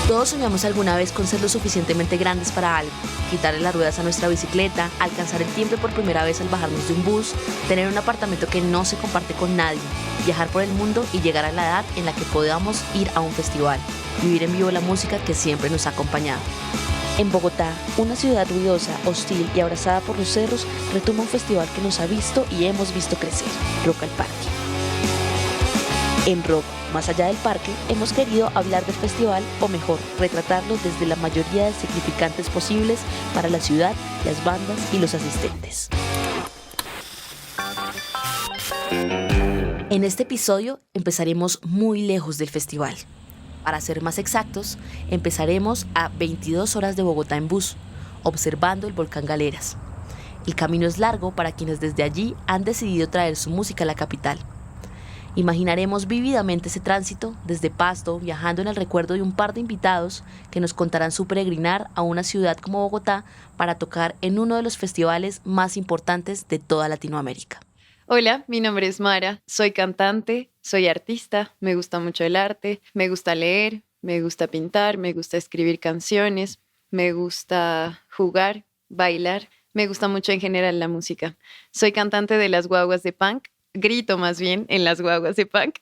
Todos soñamos alguna vez con ser lo suficientemente grandes para algo, quitarle las ruedas a nuestra bicicleta, alcanzar el tiempo por primera vez al bajarnos de un bus, tener un apartamento que no se comparte con nadie, viajar por el mundo y llegar a la edad en la que podamos ir a un festival, vivir en vivo la música que siempre nos ha acompañado. En Bogotá, una ciudad ruidosa, hostil y abrazada por los cerros, retoma un festival que nos ha visto y hemos visto crecer, Rock al Parque. En Rock, más allá del parque, hemos querido hablar del festival, o mejor, retratarlo desde la mayoría de significantes posibles para la ciudad, las bandas y los asistentes. En este episodio empezaremos muy lejos del festival. Para ser más exactos, empezaremos a 22 horas de Bogotá en bus, observando el volcán Galeras. El camino es largo para quienes desde allí han decidido traer su música a la capital. Imaginaremos vívidamente ese tránsito desde Pasto, viajando en el recuerdo de un par de invitados que nos contarán su peregrinar a una ciudad como Bogotá para tocar en uno de los festivales más importantes de toda Latinoamérica. Hola, mi nombre es Mara, soy cantante, soy artista, me gusta mucho el arte, me gusta leer, me gusta pintar, me gusta escribir canciones, me gusta jugar, bailar, me gusta mucho en general la música. Soy cantante de las guaguas de punk, grito más bien en las guaguas de punk.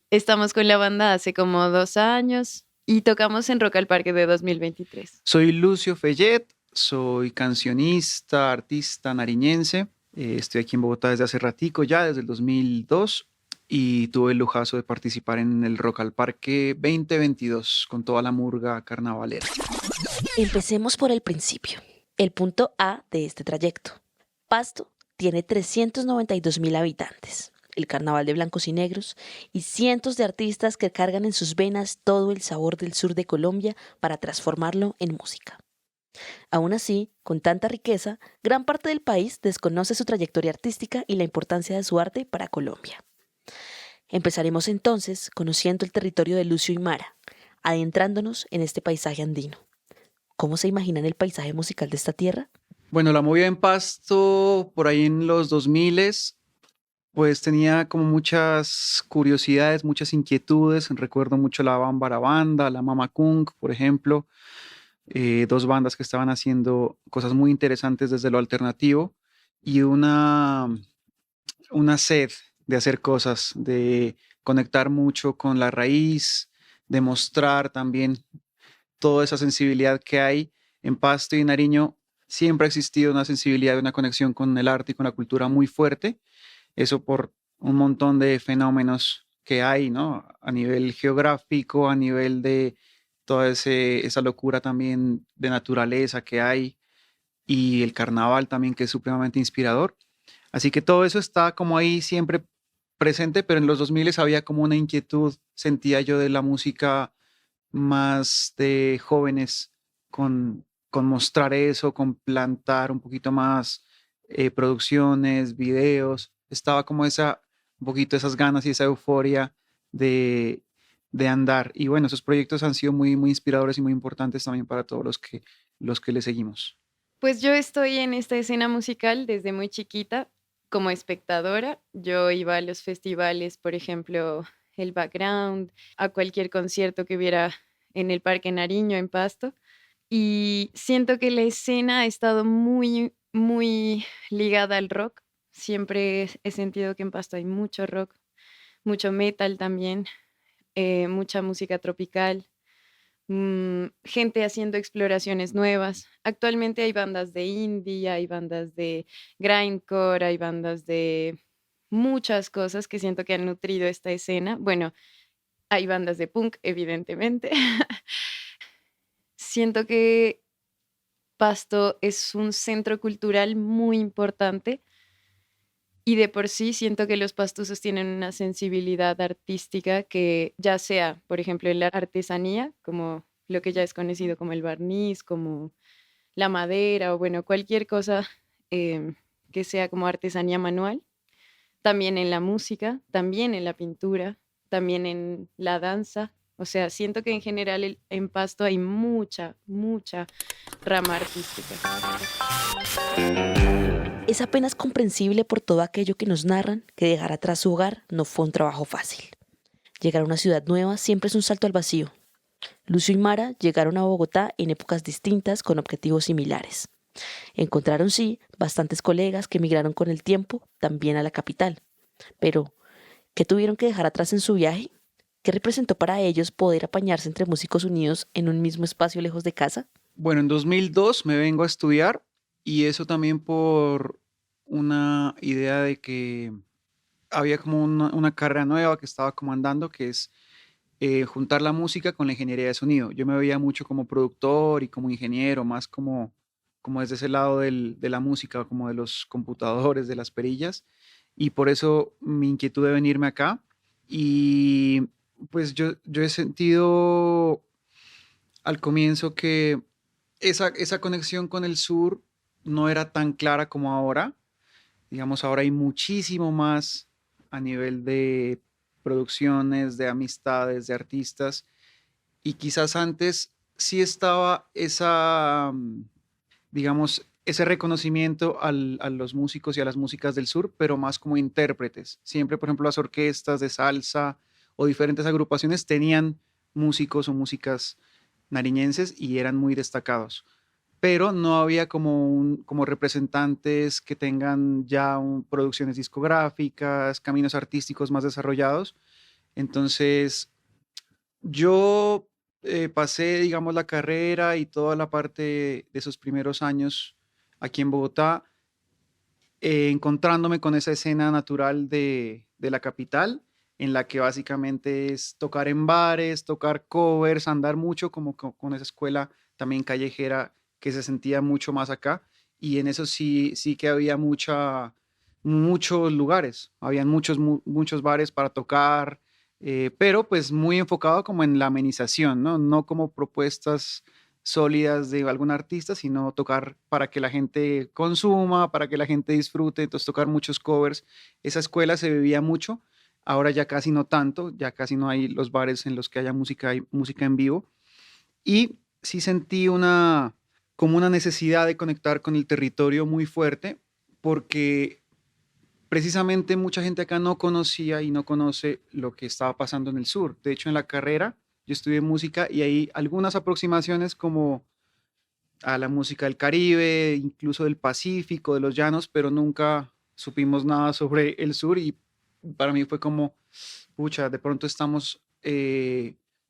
Estamos con la banda hace como 2 años y tocamos en Rock al Parque de 2023. Soy Lucio Fellet, soy cancionista, artista nariñense. Estoy aquí en Bogotá desde hace ratico ya, desde el 2002, y tuve el lujazo de participar en el Rock al Parque 2022 con toda la murga carnavalera. Empecemos por el principio, el punto A de este trayecto. Pasto tiene 392.000 habitantes, el carnaval de blancos y negros y cientos de artistas que cargan en sus venas todo el sabor del sur de Colombia para transformarlo en música. Aún así, con tanta riqueza, gran parte del país desconoce su trayectoria artística y la importancia de su arte para Colombia. Empezaremos entonces conociendo el territorio de Lucio y Mara, adentrándonos en este paisaje andino. ¿Cómo se imaginan el paisaje musical de esta tierra? Bueno, la movida en Pasto, por ahí en los 2000, pues tenía como muchas curiosidades, muchas inquietudes. Recuerdo mucho la Bambara Banda, la Mama Kunk, por ejemplo. 2 bandas que estaban haciendo cosas muy interesantes desde lo alternativo y una sed de hacer cosas, de conectar mucho con la raíz, de mostrar también toda esa sensibilidad que hay en Pasto y Nariño. Siempre ha existido una sensibilidad y una conexión con el arte y con la cultura muy fuerte. Eso por un montón de fenómenos que hay, ¿no? A nivel geográfico, a nivel de toda esa locura también de naturaleza que hay, y el carnaval también, que es supremamente inspirador. Así que todo eso está como ahí siempre presente, pero en los 2000 había como una inquietud, sentía yo, de la música más de jóvenes, con mostrar eso, con plantar un poquito más producciones, videos. Estaba como un poquito esas ganas y esa euforia de andar. Y bueno, esos proyectos han sido muy, muy inspiradores y muy importantes también para todos los que le seguimos. Pues yo estoy en esta escena musical desde muy chiquita como espectadora. Yo iba a los festivales, por ejemplo, el Background, a cualquier concierto que hubiera en el Parque Nariño, en Pasto. Y siento que la escena ha estado muy, muy ligada al rock. Siempre he sentido que en Pasto hay mucho rock, mucho metal también, mucha música tropical, gente haciendo exploraciones nuevas. Actualmente hay bandas de indie, hay bandas de grindcore, hay bandas de muchas cosas que siento que han nutrido esta escena. Bueno, hay bandas de punk, evidentemente. Siento que Pasto es un centro cultural muy importante y de por sí siento que los pastusos tienen una sensibilidad artística que ya sea, por ejemplo, en la artesanía, como lo que ya es conocido como el barniz, como la madera o bueno, cualquier cosa que sea como artesanía manual, también en la música, también en la pintura, también en la danza. O sea, siento que en general en Pasto hay mucha, mucha rama artística. Es apenas comprensible por todo aquello que nos narran que dejar atrás su hogar no fue un trabajo fácil. Llegar a una ciudad nueva siempre es un salto al vacío. Lucio y Mara llegaron a Bogotá en épocas distintas con objetivos similares. Encontraron, sí, bastantes colegas que emigraron con el tiempo también a la capital. Pero, ¿qué tuvieron que dejar atrás en su viaje? ¿Qué representó para ellos poder apañarse entre músicos unidos en un mismo espacio lejos de casa? Bueno, en 2002 me vengo a estudiar y eso también por una idea de que había como una carrera nueva que estaba como andando, que es juntar la música con la ingeniería de sonido. Yo me veía mucho como productor y como ingeniero, más como desde ese lado de la música, como de los computadores, de las perillas, y por eso mi inquietud de venirme acá. Y pues yo he sentido al comienzo que esa conexión con el sur no era tan clara como ahora. Digamos, ahora hay muchísimo más a nivel de producciones, de amistades, de artistas, y quizás antes sí estaba digamos, ese reconocimiento a los músicos y a las músicas del sur, pero más como intérpretes. Siempre, por ejemplo, las orquestas de salsa o diferentes agrupaciones tenían músicos o músicas nariñenses y eran muy destacados, pero no había como representantes que tengan ya producciones discográficas, caminos artísticos más desarrollados. Entonces, yo pasé, digamos, la carrera y toda la parte de esos primeros años aquí en Bogotá, encontrándome con esa escena natural de la capital, en la que básicamente es tocar en bares, tocar covers, andar mucho como con esa escuela también callejera que se sentía mucho más acá. Y en eso sí, sí que había muchos lugares, habían muchos bares para tocar, pero pues muy enfocado como en la amenización, ¿no? No como propuestas sólidas de algún artista, sino tocar para que la gente consuma, para que la gente disfrute, entonces tocar muchos covers. Esa escuela se vivía mucho, ahora ya casi no tanto, ya casi no hay los bares en los que haya música, hay música en vivo. Y sí sentí como una necesidad de conectar con el territorio muy fuerte, porque precisamente mucha gente acá no conocía y no conoce lo que estaba pasando en el sur. De hecho, en la carrera yo estudié música y hay algunas aproximaciones como a la música del Caribe, incluso del Pacífico, de los llanos, pero nunca supimos nada sobre el sur y para mí fue como, pucha, de pronto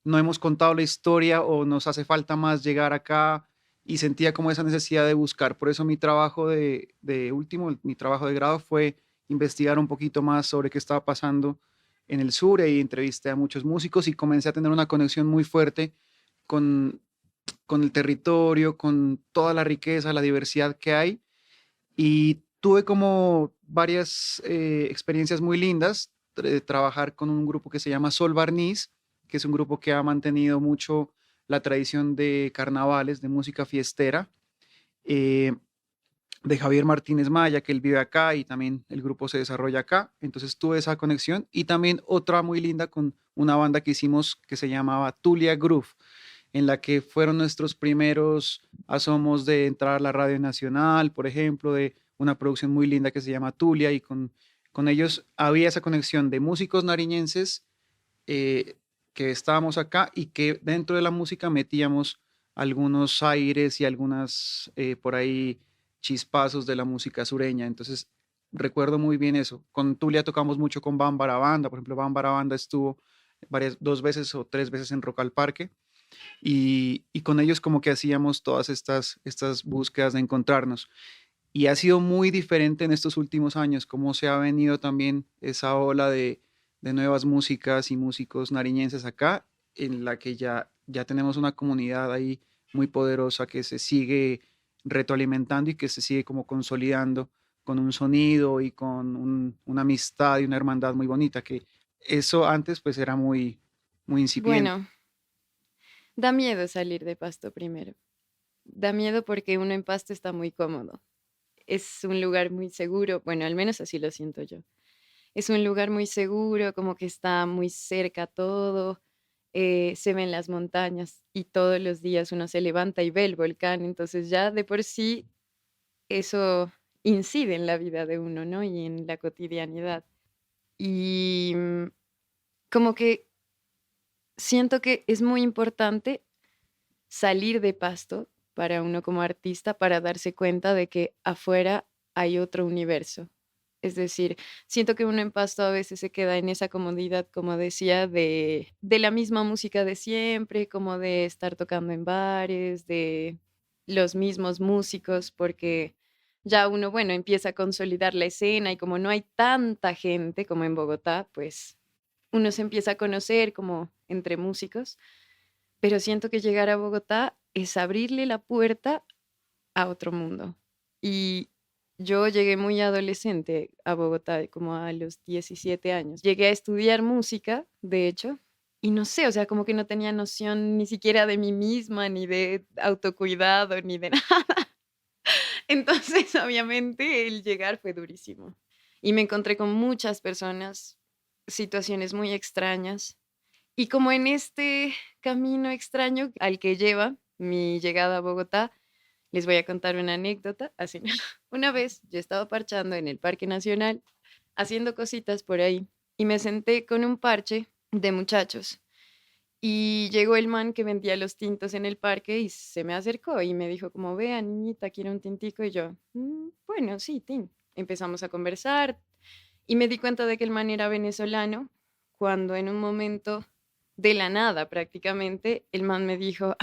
no hemos contado la historia o nos hace falta más llegar acá y sentía como esa necesidad de buscar. Por eso mi trabajo de último, mi trabajo de grado fue investigar un poquito más sobre qué estaba pasando en el sur y entrevisté a muchos músicos y comencé a tener una conexión muy fuerte con el territorio, con toda la riqueza, la diversidad que hay. Y tuve como varias experiencias muy lindas, trabajar con un grupo que se llama Sol Barniz, que es un grupo que ha mantenido mucho la tradición de carnavales, de música fiestera, eh, de Javier Martínez Maya, que él vive acá y también el grupo se desarrolla acá. Entonces tuve esa conexión y también otra muy linda con una banda que hicimos que se llamaba Tulia Groove, en la que fueron nuestros primeros asomos de entrar a la Radio Nacional, por ejemplo, de una producción muy linda que se llama Tulia, y con ellos había esa conexión de músicos nariñenses eh, que estábamos acá y que dentro de la música metíamos algunos aires y algunas por ahí chispazos de la música sureña. Entonces, recuerdo muy bien eso. Con Tulia tocamos mucho con Bambara Banda, por ejemplo, Bambara Banda estuvo dos veces o tres veces en Rock al Parque y con ellos como que hacíamos todas estas búsquedas de encontrarnos. Y ha sido muy diferente en estos últimos años, cómo se ha venido también esa ola de nuevas músicas y músicos nariñenses acá, en la que ya tenemos una comunidad ahí muy poderosa que se sigue retroalimentando y que se sigue como consolidando con un sonido y con una amistad y una hermandad muy bonita, que eso antes pues era muy incipiente. Bueno, da miedo salir de Pasto primero. Da miedo porque uno en Pasto está muy cómodo. Es un lugar muy seguro, bueno, al menos así lo siento yo. Es un lugar muy seguro, como que está muy cerca todo, se ven las montañas y todos los días uno se levanta y ve el volcán, entonces ya de por sí eso incide en la vida de uno, ¿no? Y en la cotidianidad. Y como que siento que es muy importante salir de Pasto para uno como artista para darse cuenta de que afuera hay otro universo. Es decir, siento que uno en Pasto a veces se queda en esa comodidad, como decía, de la misma música de siempre, como de estar tocando en bares, de los mismos músicos, porque ya uno, bueno, empieza a consolidar la escena y como no hay tanta gente como en Bogotá, pues uno se empieza a conocer como entre músicos, pero siento que llegar a Bogotá es abrirle la puerta a otro mundo. Y yo llegué muy adolescente a Bogotá, como a los 17 años. Llegué a estudiar música, de hecho, y no sé, o sea, como que no tenía noción ni siquiera de mí misma, ni de autocuidado, ni de nada. Entonces, obviamente, el llegar fue durísimo. Y me encontré con muchas personas, situaciones muy extrañas. Y como en este camino extraño al que lleva mi llegada a Bogotá, les voy a contar una anécdota. Así, una vez yo estaba parchando en el Parque Nacional, haciendo cositas por ahí, y me senté con un parche de muchachos. Y llegó el man que vendía los tintos en el parque y se me acercó y me dijo como, vea, niñita, quiero un tintico. Y yo, bueno, sí, tin. Empezamos a conversar y me di cuenta de que el man era venezolano cuando en un momento de la nada prácticamente el man me dijo,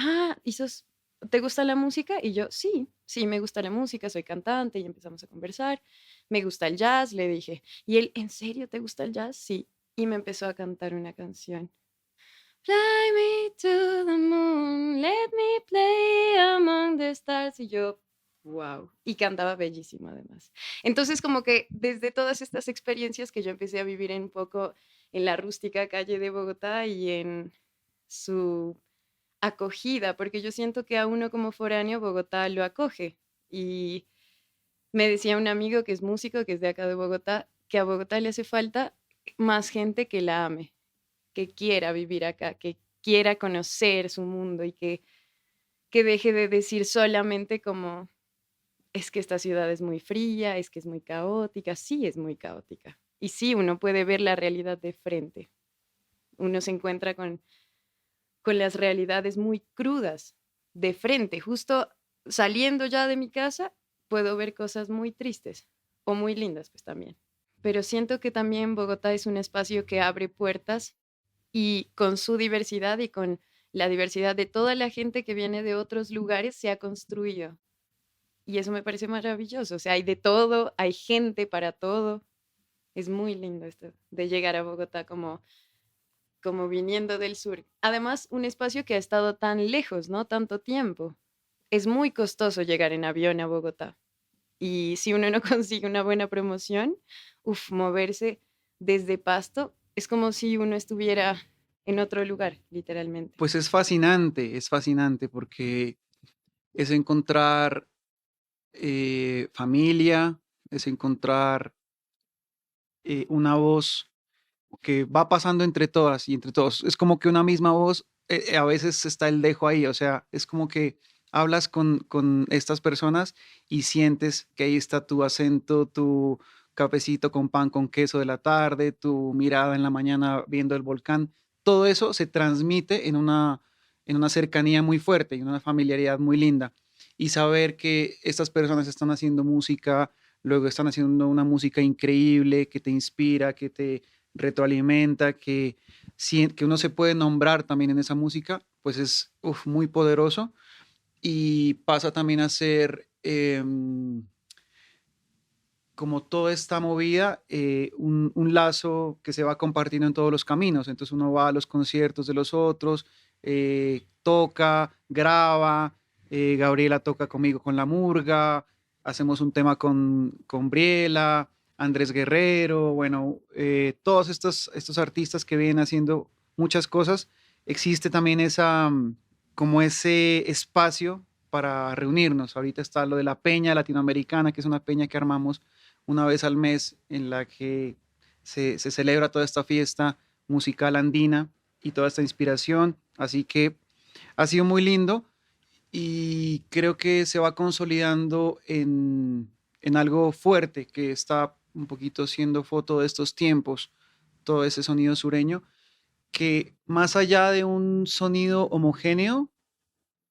¿te gusta la música? Y yo, sí, sí, me gusta la música, soy cantante y empezamos a conversar. Me gusta el jazz, le dije. Y él, ¿en serio te gusta el jazz? Sí. Y me empezó a cantar una canción. Fly me to the moon, let me play among the stars. Y yo, wow. Y cantaba bellísimo además. Entonces, como que desde todas estas experiencias que yo empecé a vivir un poco en la rústica calle de Bogotá y en su acogida, porque yo siento que a uno como foráneo Bogotá lo acoge. Y me decía un amigo que es músico, que es de acá de Bogotá, que a Bogotá le hace falta más gente que la ame, que quiera vivir acá, que quiera conocer su mundo y que deje de decir solamente como es que esta ciudad es muy fría, es que es muy caótica. Sí, es muy caótica. Y sí, uno puede ver la realidad de frente. Uno se encuentra con las realidades muy crudas de frente. Justo saliendo ya de mi casa, puedo ver cosas muy tristes o muy lindas, pues también. Pero siento que también Bogotá es un espacio que abre puertas y con su diversidad y con la diversidad de toda la gente que viene de otros lugares se ha construido. Y eso me parece maravilloso. O sea, hay de todo, hay gente para todo. Es muy lindo esto de llegar a Bogotá como viniendo del sur. Además, un espacio que ha estado tan lejos, ¿no? Tanto tiempo. Es muy costoso llegar en avión a Bogotá. Y si uno no consigue una buena promoción, moverse desde Pasto es como si uno estuviera en otro lugar, literalmente. Pues es fascinante porque es encontrar familia, es encontrar una voz que va pasando entre todas y entre todos. Es como que una misma voz, a veces está el dejo ahí, o sea, es como que hablas con estas personas y sientes que ahí está tu acento, tu cafecito con pan con queso de la tarde, tu mirada en la mañana viendo el volcán. Todo eso se transmite en una cercanía muy fuerte y en una familiaridad muy linda. Y saber que estas personas están haciendo música, luego están haciendo una música increíble, que te inspira, que te retroalimenta, que uno se puede nombrar también en esa música, pues es muy poderoso y pasa también a ser como toda esta movida, un lazo que se va compartiendo en todos los caminos. Entonces uno va a los conciertos de los otros, toca, graba, Gabriela toca conmigo con La Murga, hacemos un tema con Briela, Andrés Guerrero, bueno, todos estos artistas que vienen haciendo muchas cosas. Existe también como ese espacio para reunirnos. Ahorita está lo de la Peña Latinoamericana, que es una peña que armamos una vez al mes en la que se celebra toda esta fiesta musical andina y toda esta inspiración. Así que ha sido muy lindo y creo que se va consolidando en algo fuerte que está un poquito siendo foto de estos tiempos, todo ese sonido sureño. que más allá de un sonido homogéneo,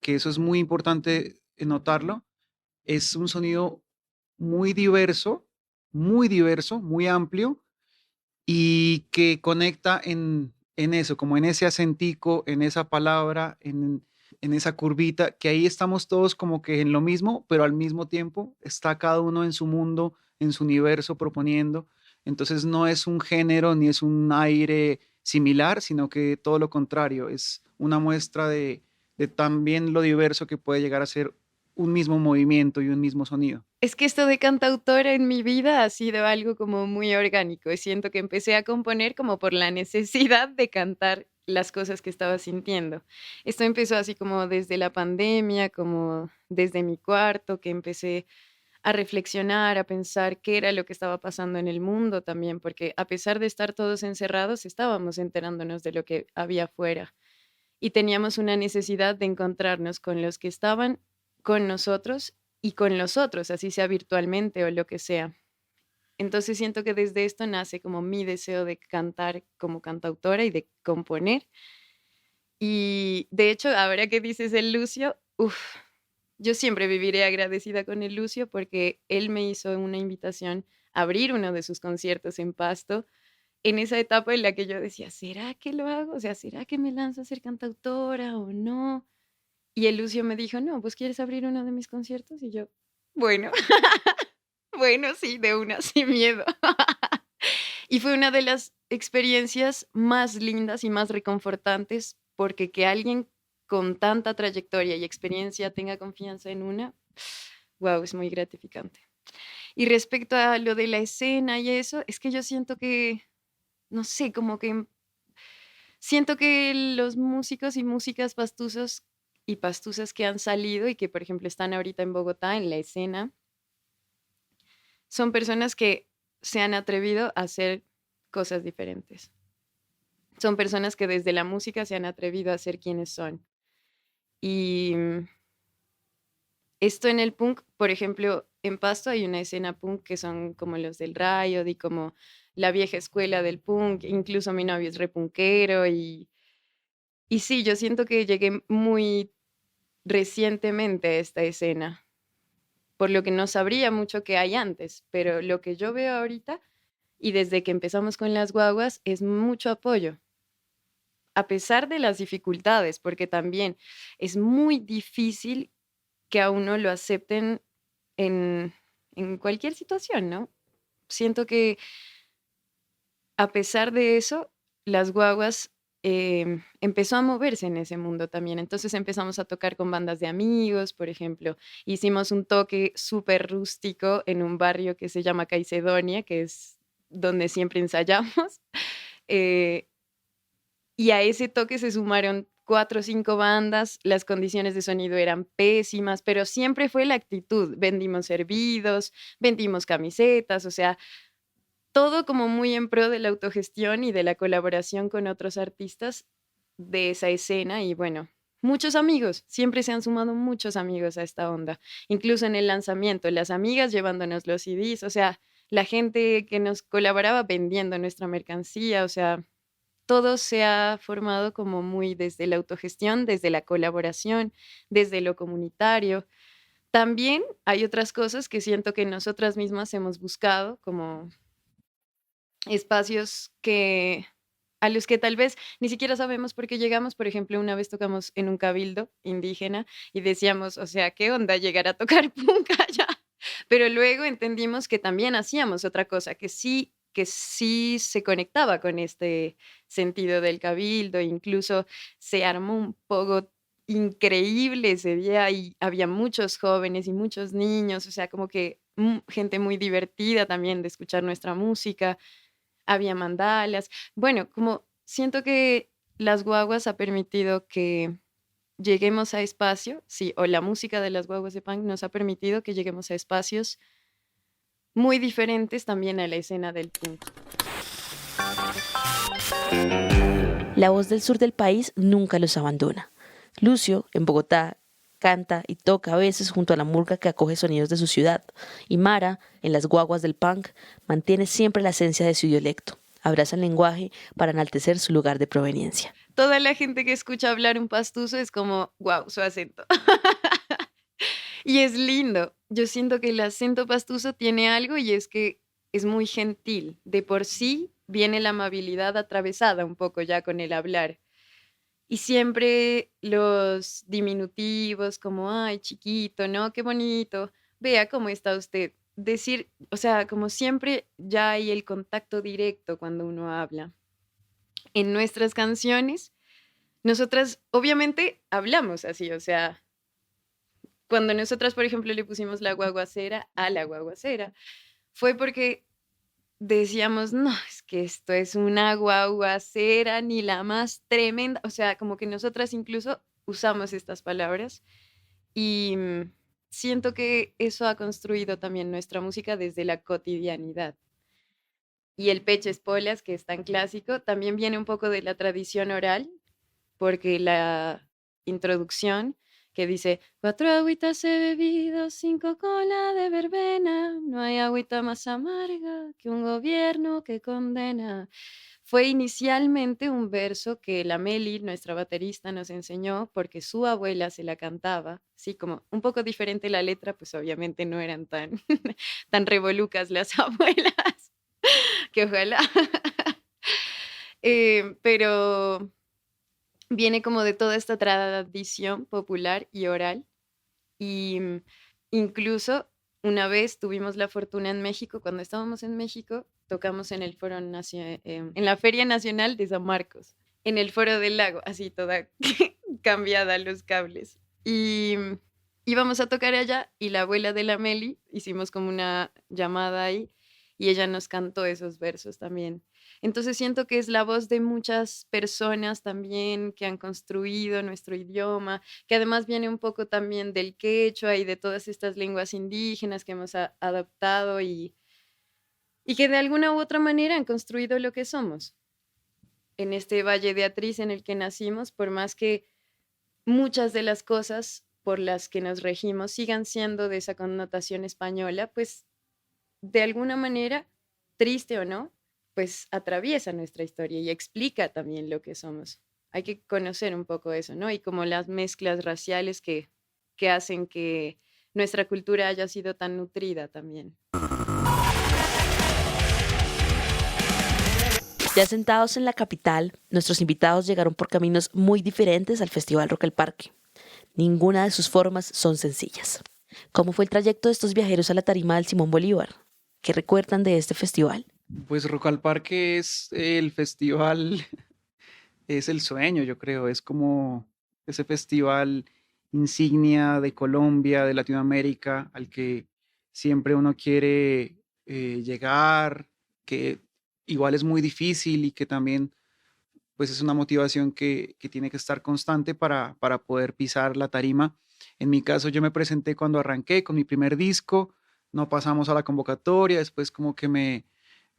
que eso es muy importante notarlo, es un sonido muy diverso, muy amplio y que conecta en eso, como en ese acentico, en esa palabra, en esa curvita, que ahí estamos todos como que en lo mismo, pero al mismo tiempo está cada uno en su mundo, en su universo proponiendo. Entonces no es un género ni es un aire similar, sino que todo lo contrario, es una muestra de también lo diverso que puede llegar a ser un mismo movimiento y un mismo sonido. Es que esto de cantautora en mi vida ha sido algo como muy orgánico. Y siento que empecé a componer como por la necesidad de cantar las cosas que estaba sintiendo. Esto empezó así como desde la pandemia, como desde mi cuarto, que empecé a reflexionar, a pensar qué era lo que estaba pasando en el mundo también, porque a pesar de estar todos encerrados, estábamos enterándonos de lo que había afuera y teníamos una necesidad de encontrarnos con los que estaban con nosotros y con los otros, así sea virtualmente o lo que sea. Entonces siento que desde esto nace como mi deseo de cantar como cantautora y de componer. Y de hecho, ahora que dices el Lucio, uf, yo siempre viviré agradecida con el Lucio porque él me hizo una invitación a abrir uno de sus conciertos en Pasto en esa etapa en la que yo decía, ¿será que lo hago? O sea, ¿será que me lanzo a ser cantautora o no? Y el Lucio me dijo, no, pues ¿quieres abrir uno de mis conciertos? Y yo, bueno, bueno, sí, de una, sin miedo. Y fue una de las experiencias más lindas y más reconfortantes porque que alguien con tanta trayectoria y experiencia tenga confianza en una, wow, es muy gratificante. Y respecto a lo de la escena y eso, es que yo siento que, no sé, como que siento que los músicos y músicas pastusos y pastusas que han salido y que, por ejemplo, están ahorita en Bogotá en la escena, son personas que se han atrevido a hacer cosas diferentes. Son personas que desde la música se han atrevido a ser quienes son. Y esto en el punk, por ejemplo, en Pasto hay una escena punk que son como los del Riot y como la vieja escuela del punk, incluso mi novio es repunkero y sí, yo siento que llegué muy recientemente a esta escena, por lo que no sabría mucho qué hay antes, pero lo que yo veo ahorita y desde que empezamos con las guaguas es mucho apoyo, a pesar de las dificultades, porque también es muy difícil que a uno lo acepten en, en cualquier situación, ¿no? Siento que a pesar de eso, las guaguas empezó a moverse en ese mundo también. Entonces empezamos a tocar con bandas de amigos, por ejemplo. Hicimos un toque súper rústico en un barrio que se llama Caicedonia, que es donde siempre ensayamos. eh, y a ese toque se sumaron 4 o 5 bandas, las condiciones de sonido eran pésimas, pero siempre fue la actitud. Vendimos servidos, vendimos camisetas, o sea, todo como muy en pro de la autogestión y de la colaboración con otros artistas de esa escena y bueno, muchos amigos, siempre se han sumado muchos amigos a esta onda, incluso en el lanzamiento, las amigas llevándonos los CDs, o sea, la gente que nos colaboraba vendiendo nuestra mercancía, o sea, todo se ha formado como muy desde la autogestión, desde la colaboración, desde lo comunitario. También hay otras cosas que siento que nosotras mismas hemos buscado, como espacios que a los que tal vez ni siquiera sabemos por qué llegamos. Por ejemplo, una vez tocamos en un cabildo indígena y decíamos, o sea, ¿qué onda llegar a tocar punk allá? Pero luego entendimos que también hacíamos otra cosa, que sí se conectaba con este sentido del cabildo, incluso se armó un poco increíble ese día y había muchos jóvenes y muchos niños, o sea, como que gente muy divertida también de escuchar nuestra música, había mandalas. Bueno, como siento que las guaguas ha permitido que lleguemos a espacio, sí, o la música de las guaguas de punk nos ha permitido que lleguemos a espacios muy diferentes también a la escena del punk. La voz del sur del país nunca los abandona. Lucio, en Bogotá, canta y toca a veces junto a la murga que acoge sonidos de su ciudad. Y Mara, en las guaguas del punk, mantiene siempre la esencia de su dialecto, abraza el lenguaje para enaltecer su lugar de proveniencia. Toda la gente que escucha hablar un pastuso es como, wow, su acento. Y es lindo. Yo siento que el acento pastuso tiene algo y es que es muy gentil. De por sí viene la amabilidad atravesada un poco ya con el hablar. Y siempre los diminutivos como, ay, chiquito, ¿no? Qué bonito. Vea cómo está usted. Decir, o sea, como siempre ya hay el contacto directo cuando uno habla. En nuestras canciones, nosotras obviamente hablamos así, o sea, cuando nosotras, por ejemplo, le pusimos la guaguacera a la guaguacera, fue porque decíamos, no, es que esto es una guaguacera ni la más tremenda, o sea, como que nosotras incluso usamos estas palabras y siento que eso ha construido también nuestra música desde la cotidianidad. Y el Peche Espolas, que es tan clásico, también viene un poco de la tradición oral, porque la introducción que dice, cuatro agüitas he bebido, cinco cola de verbena, no hay agüita más amarga que un gobierno que condena. Fue inicialmente un verso que la Meli, nuestra baterista, nos enseñó porque su abuela se la cantaba, así como un poco diferente la letra, pues obviamente no eran tan, tan revolucas las abuelas, que ojalá. Pero viene como de toda esta tradición popular y oral. Y incluso una vez tuvimos la fortuna en México, cuando estábamos en México, tocamos en el en la Feria Nacional de San Marcos, en el Foro del Lago, así toda cambiada los cables. Y íbamos a tocar allá y la abuela de la Meli, hicimos como una llamada ahí y ella nos cantó esos versos también. Entonces siento que es la voz de muchas personas también que han construido nuestro idioma, que además viene un poco también del quechua y de todas estas lenguas indígenas que hemos adaptado y que de alguna u otra manera han construido lo que somos. En este Valle de Atriz en el que nacimos, por más que muchas de las cosas por las que nos regimos sigan siendo de esa connotación española, pues de alguna manera, triste o no, pues atraviesa nuestra historia y explica también lo que somos. Hay que conocer un poco eso, ¿no? Y como las mezclas raciales que hacen que nuestra cultura haya sido tan nutrida también. Ya sentados en la capital, nuestros invitados llegaron por caminos muy diferentes al Festival Rock al Parque. Ninguna de sus formas son sencillas. ¿Cómo fue el trayecto de estos viajeros a la tarima del Simón Bolívar? ¿Qué recuerdan de este festival? Pues Rock al Parque es el festival, es el sueño, yo creo, es como ese festival insignia de Colombia, de Latinoamérica, al que siempre uno quiere llegar, que igual es muy difícil y que también pues es una motivación que tiene que estar constante para poder pisar la tarima. En mi caso, yo me presenté cuando arranqué con mi primer disco, no pasamos a la convocatoria, después como que me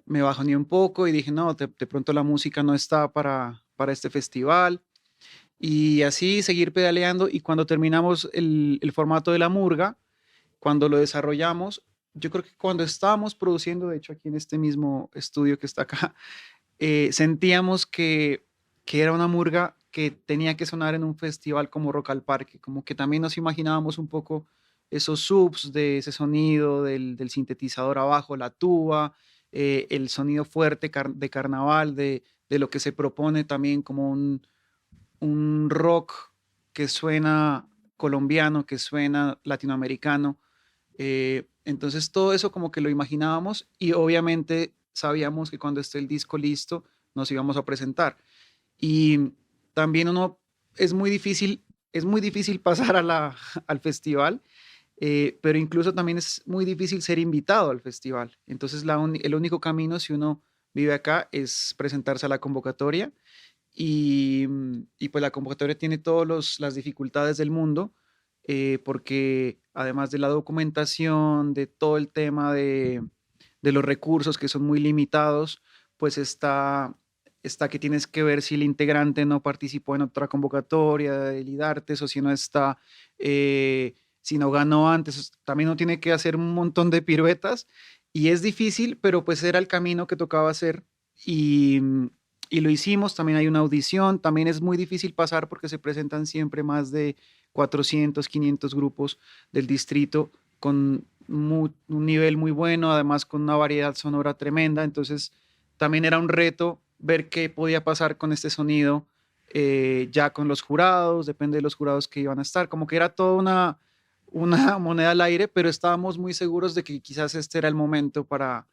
bajoné un poco y dije, no, de pronto la música no está para este festival. Y así seguir pedaleando y cuando terminamos el formato de la murga, cuando lo desarrollamos, yo creo que cuando estábamos produciendo, de hecho aquí en este mismo estudio que está acá, sentíamos que era una murga que tenía que sonar en un festival como Rock al Parque, como que también nos imaginábamos un poco esos subs de ese sonido del sintetizador abajo, la tuba, el sonido fuerte de carnaval, de lo que se propone también como un rock que suena colombiano, que suena latinoamericano. Entonces todo eso como que lo imaginábamos y obviamente sabíamos que cuando esté el disco listo nos íbamos a presentar. Y también uno es muy difícil pasar al festival, pero incluso también es muy difícil ser invitado al festival. Entonces el único camino si uno vive acá es presentarse a la convocatoria y pues la convocatoria tiene todas las dificultades del mundo, porque además de la documentación, de todo el tema de los recursos que son muy limitados, pues está que tienes que ver si el integrante no participó en otra convocatoria del IDARTES o si no está, si no ganó antes, también uno tiene que hacer un montón de piruetas y es difícil, pero pues era el camino que tocaba hacer y, y lo hicimos. También hay una audición, también es muy difícil pasar porque se presentan siempre más de 400, 500 grupos del distrito con un nivel muy bueno, además con una variedad sonora tremenda, entonces también era un reto ver qué podía pasar con este sonido ya con los jurados, depende de los jurados que iban a estar, como que era toda una moneda al aire, pero estábamos muy seguros de que quizás este era el momento para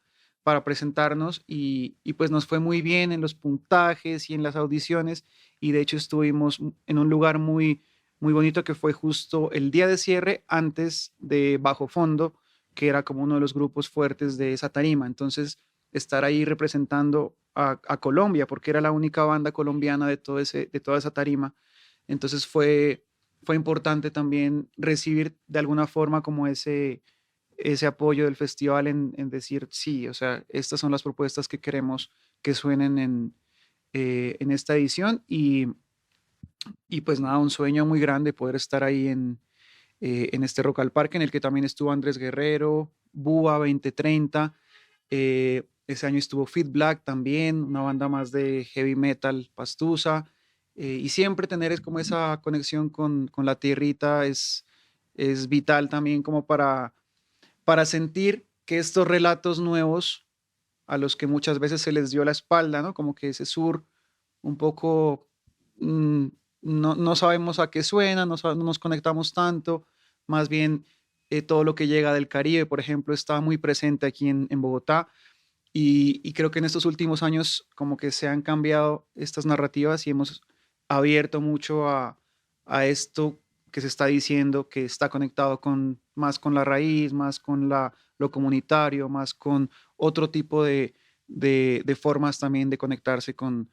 presentarnos y pues nos fue muy bien en los puntajes y en las audiciones y de hecho estuvimos en un lugar muy bonito que fue justo el día de cierre antes de Bajo Fondo, que era como uno de los grupos fuertes de esa tarima. Entonces, estar ahí representando a Colombia, porque era la única banda colombiana de toda esa tarima. Entonces fue importante también recibir de alguna forma como ese apoyo del festival en decir, sí, o sea, estas son las propuestas que queremos que suenen en esta edición y pues nada, un sueño muy grande poder estar ahí en este Rock al Parque en el que también estuvo Andrés Guerrero, Búa 2030, ese año estuvo Fit Black también, una banda más de heavy metal pastusa, y siempre tener es como esa conexión con la tierrita es vital también como para sentir que estos relatos nuevos a los que muchas veces se les dio la espalda, ¿no? Como que ese sur un poco mm, no sabemos a qué suena, no nos conectamos tanto, más bien todo lo que llega del Caribe, por ejemplo, está muy presente aquí en Bogotá y creo que en estos últimos años como que se han cambiado estas narrativas y hemos abierto mucho a esto que se está diciendo, que está conectado más con la raíz, más con lo comunitario, más con otro tipo de formas también de conectarse con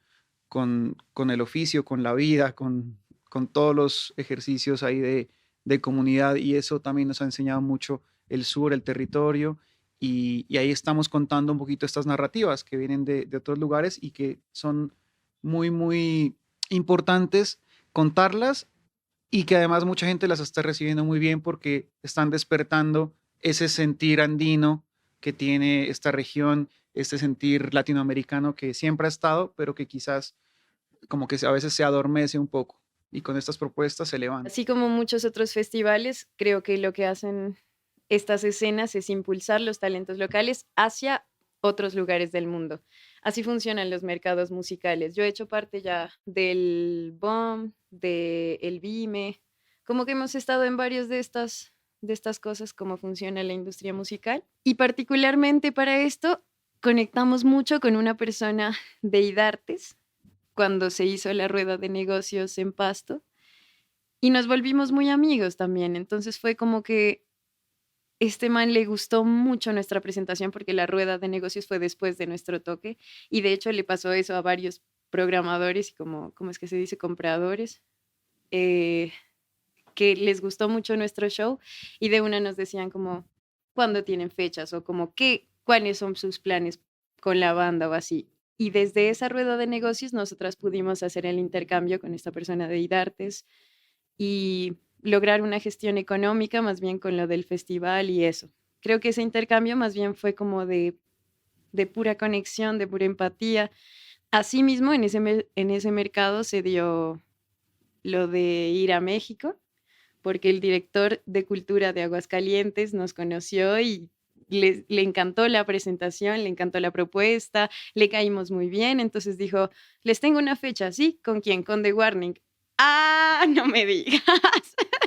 el oficio, con la vida, con todos los ejercicios ahí de comunidad y eso también nos ha enseñado mucho el sur, el territorio y ahí estamos contando un poquito estas narrativas que vienen de otros lugares y que son muy importantes contarlas y que además mucha gente las está recibiendo muy bien porque están despertando ese sentir andino que tiene esta región, este sentir latinoamericano que siempre ha estado, pero que quizás como que a veces se adormece un poco y con estas propuestas se levanta. Así como muchos otros festivales, creo que lo que hacen estas escenas es impulsar los talentos locales hacia otros lugares del mundo. Así funcionan los mercados musicales. Yo he hecho parte ya del BOM, del BIME, como que hemos estado en varios de estas cosas, cómo funciona la industria musical. Y particularmente para esto, conectamos mucho con una persona de IDARTES cuando se hizo la rueda de negocios en Pasto y nos volvimos muy amigos también. Entonces fue como que este man le gustó mucho nuestra presentación porque la rueda de negocios fue después de nuestro toque y de hecho le pasó eso a varios programadores y como, ¿cómo es que se dice? Compradores, eh, que les gustó mucho nuestro show y de una nos decían como cuándo tienen fechas o como qué, cuáles son sus planes con la banda o así. Y desde esa rueda de negocios nosotras pudimos hacer el intercambio con esta persona de IDARTES y lograr una gestión económica más bien con lo del festival y eso. Creo que ese intercambio más bien fue como de pura conexión, de pura empatía. Asimismo, en ese mercado se dio lo de ir a México, porque el director de cultura de Aguascalientes nos conoció y le encantó la presentación, le encantó la propuesta, le caímos muy bien, entonces dijo, les tengo una fecha, ¿sí? ¿Con quién? Con The Warning. Ah, no me digas,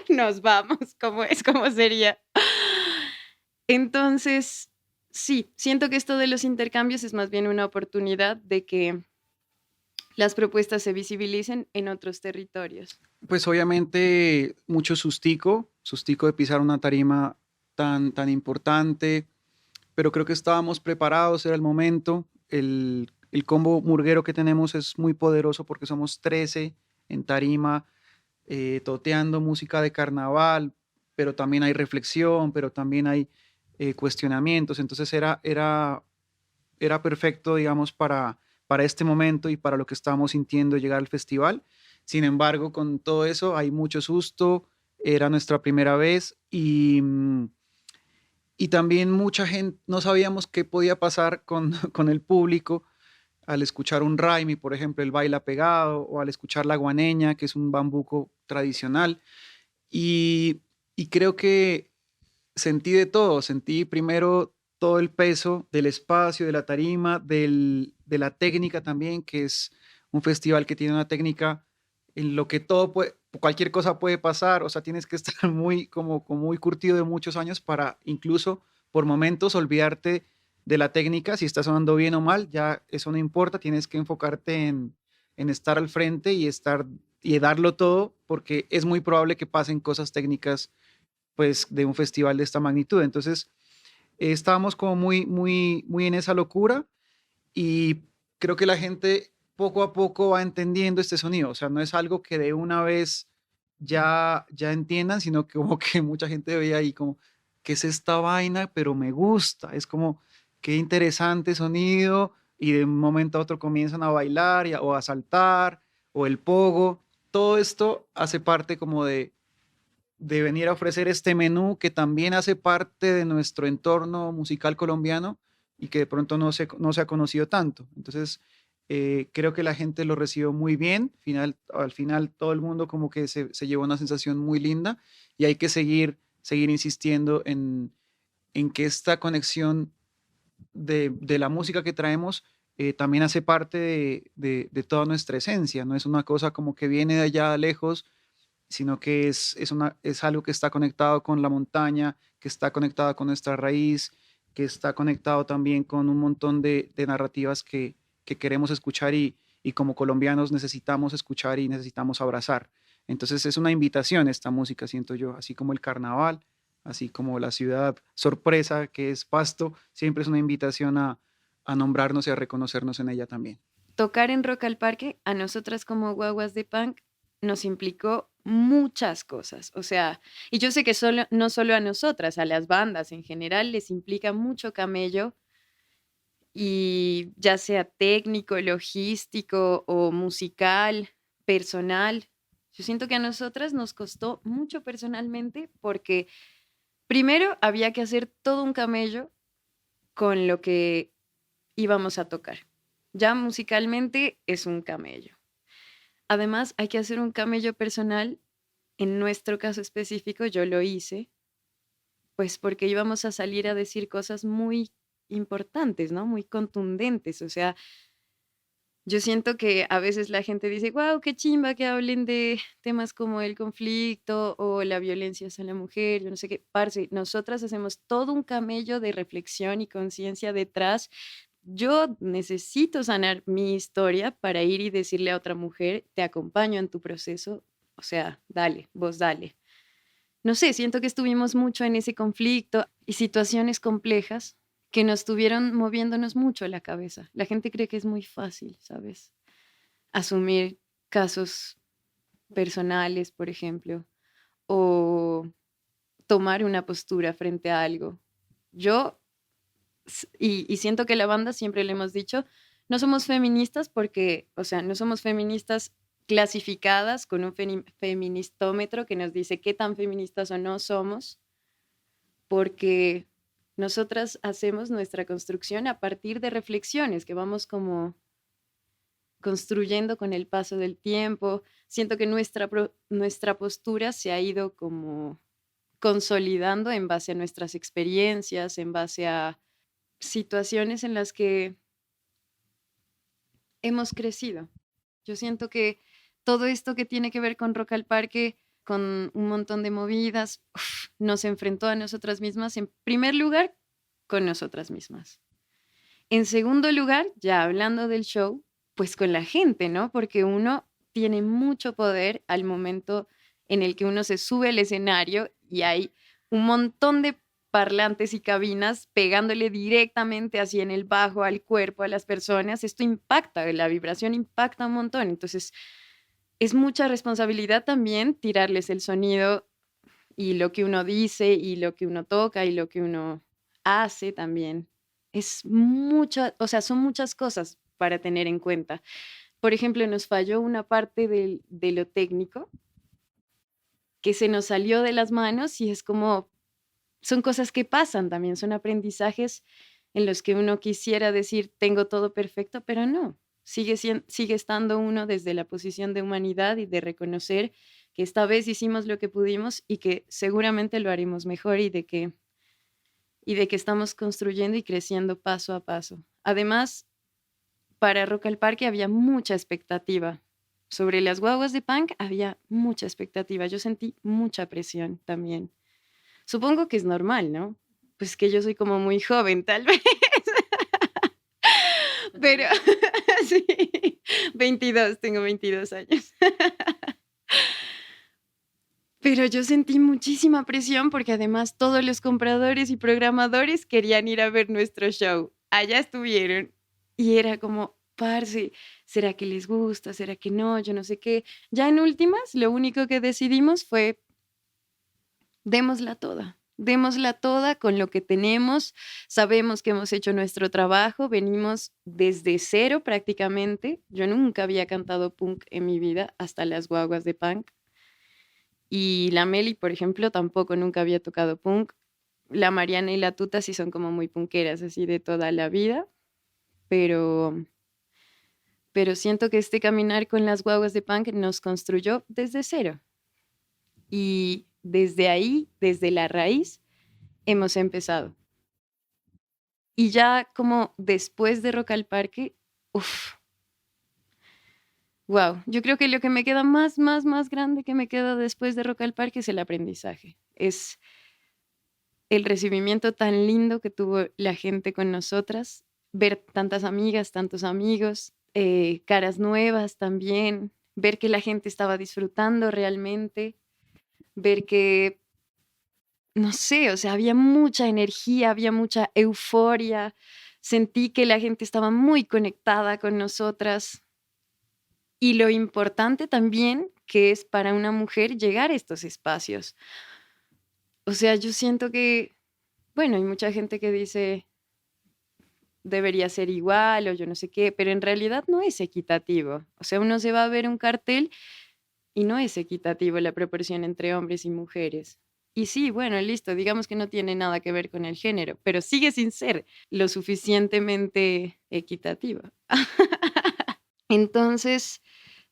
nos vamos, ¿cómo es? ¿Cómo sería? Entonces, sí, siento que esto de los intercambios es más bien una oportunidad de que las propuestas se visibilicen en otros territorios. Pues obviamente mucho sustico de pisar una tarima tan importante, pero creo que estábamos preparados, era el momento. El combo murguero que tenemos es muy poderoso porque somos 13 en tarima, toteando música de carnaval, pero también hay reflexión, pero también hay cuestionamientos. Entonces era perfecto, digamos, para este momento y para lo que estábamos sintiendo llegar al festival. Sin embargo, con todo eso hay mucho susto, era nuestra primera vez y también mucha gente, no sabíamos qué podía pasar con, con el público. al escuchar un raimi, por ejemplo, el baila pegado, o al escuchar la guaneña, que es un bambuco tradicional. Y, y creo que sentí de todo, sentí primero todo el peso del espacio, de la tarima, de la técnica también, que es un festival que tiene una técnica en lo que todo puede, cualquier cosa puede pasar, o sea, tienes que estar muy, como muy curtido de muchos años para incluso por momentos olvidarte de la técnica, si está sonando bien o mal, ya eso no importa, tienes que enfocarte en estar al frente y estar y darlo todo, porque es muy probable que pasen cosas técnicas pues de un festival de esta magnitud. Entonces, estábamos como muy en esa locura y creo que la gente poco a poco va entendiendo este sonido. O sea, no es algo que de una vez ya entiendan, sino que como que mucha gente veía ahí como, ¿qué es esta vaina? Pero me gusta. Es como, qué interesante sonido. Y de un momento a otro comienzan a bailar o a saltar o el pogo. Todo esto hace parte como de venir a ofrecer este menú que también hace parte de nuestro entorno musical colombiano y que de pronto no se ha conocido tanto. Entonces, creo que la gente lo recibió muy bien. Al final, todo el mundo como que se llevó una sensación muy linda y hay que seguir insistiendo en que esta conexión de la música que traemos también hace parte de toda nuestra esencia. No es una cosa como que viene de allá lejos, sino que es algo que está conectado con la montaña, que está conectado con nuestra raíz, que está conectado también con un montón de narrativas que queremos escuchar y como colombianos necesitamos escuchar y necesitamos abrazar. Entonces es una invitación esta música, siento yo, así como el carnaval, así como la ciudad sorpresa que es Pasto, siempre es una invitación a nombrarnos y a reconocernos en ella también. Tocar en Rock al Parque a nosotras como guaguas de punk nos implicó muchas cosas, o sea, y yo sé que no solo a nosotras, a las bandas en general les implica mucho camello y ya sea técnico, logístico o musical, personal. Yo siento que a nosotras nos costó mucho personalmente porque primero había que hacer todo un camello con lo que íbamos a tocar. Ya musicalmente es un camello. Además, hay que hacer un camello personal. En nuestro caso específico, yo lo hice, pues porque íbamos a salir a decir cosas muy importantes, ¿no? Muy contundentes. O sea, yo siento que a veces la gente dice, wow, qué chimba que hablen de temas como el conflicto o la violencia hacia la mujer, yo no sé qué, parce, nosotras hacemos todo un camello de reflexión y conciencia detrás. Yo necesito sanar mi historia para ir y decirle a otra mujer, te acompaño en tu proceso, o sea, dale, vos dale. No sé, siento que estuvimos mucho en ese conflicto y situaciones complejas que nos tuvieron moviéndonos mucho la cabeza. La gente cree que es muy fácil, ¿sabes? Asumir casos personales, por ejemplo, o tomar una postura frente a algo. Yo, y siento que la banda siempre le hemos dicho, no somos feministas porque, o sea, no somos feministas clasificadas con un feministómetro que nos dice qué tan feministas o no somos, porque nosotras hacemos nuestra construcción a partir de reflexiones que vamos como construyendo con el paso del tiempo. Siento que nuestra postura se ha ido como consolidando en base a nuestras experiencias, en base a situaciones en las que hemos crecido. Yo siento que todo esto que tiene que ver con Rock al Parque, con un montón de movidas, nos enfrentó a nosotras mismas, en primer lugar, con nosotras mismas. En segundo lugar, ya hablando del show, pues con la gente, ¿no? Porque uno tiene mucho poder al momento en el que uno se sube al escenario y hay un montón de parlantes y cabinas pegándole directamente así en el bajo al cuerpo, a las personas. Esto impacta, la vibración impacta un montón. Entonces, es mucha responsabilidad también tirarles el sonido y lo que uno dice y lo que uno toca y lo que uno hace también. Es mucha, o sea, son muchas cosas para tener en cuenta. Por ejemplo, nos falló una parte de lo técnico que se nos salió de las manos y es como, son cosas que pasan también, son aprendizajes en los que uno quisiera decir, tengo todo perfecto, pero no. Sigue estando uno desde la posición de humanidad y de reconocer que esta vez hicimos lo que pudimos y que seguramente lo haremos mejor y de que estamos construyendo y creciendo paso a paso. Además, para Rock al Parque había mucha expectativa. Sobre las guaguas de punk había mucha expectativa. Yo sentí mucha presión también. Supongo que es normal, ¿no? Pues que yo soy como muy joven, tal vez. Pero sí, 22, tengo 22 años. Pero yo sentí muchísima presión porque además todos los compradores y programadores querían ir a ver nuestro show. Allá estuvieron y era como, parce, ¿será que les gusta? ¿Será que no? Yo no sé qué. Ya en últimas, lo único que decidimos fue, démosla toda con lo que tenemos. Sabemos que hemos hecho nuestro trabajo, venimos desde cero prácticamente. Yo nunca había cantado punk en mi vida, hasta las guaguas de punk. Y la Meli, por ejemplo, tampoco nunca había tocado punk. La Mariana y la Tuta sí son como muy punkeras, así de toda la vida, pero, pero siento que este caminar con las guaguas de punk nos construyó desde cero. Y desde ahí, desde la raíz, hemos empezado. Y ya como después de Rock al Parque, uff, wow, yo creo que lo que me queda más grande que me queda después de Rock al Parque es el aprendizaje. Es el recibimiento tan lindo que tuvo la gente con nosotras, ver tantas amigas, tantos amigos, caras nuevas también, ver que la gente estaba disfrutando realmente, ver que, no sé, o sea, había mucha energía, había mucha euforia, sentí que la gente estaba muy conectada con nosotras y lo importante también que es para una mujer llegar a estos espacios. O sea, yo siento que, bueno, hay mucha gente que dice debería ser igual o yo no sé qué, pero en realidad no es equitativo. O sea, uno se va a ver un cartel y no es equitativo la proporción entre hombres y mujeres. Y sí, bueno, listo, digamos que no tiene nada que ver con el género, pero sigue sin ser lo suficientemente equitativa. Entonces,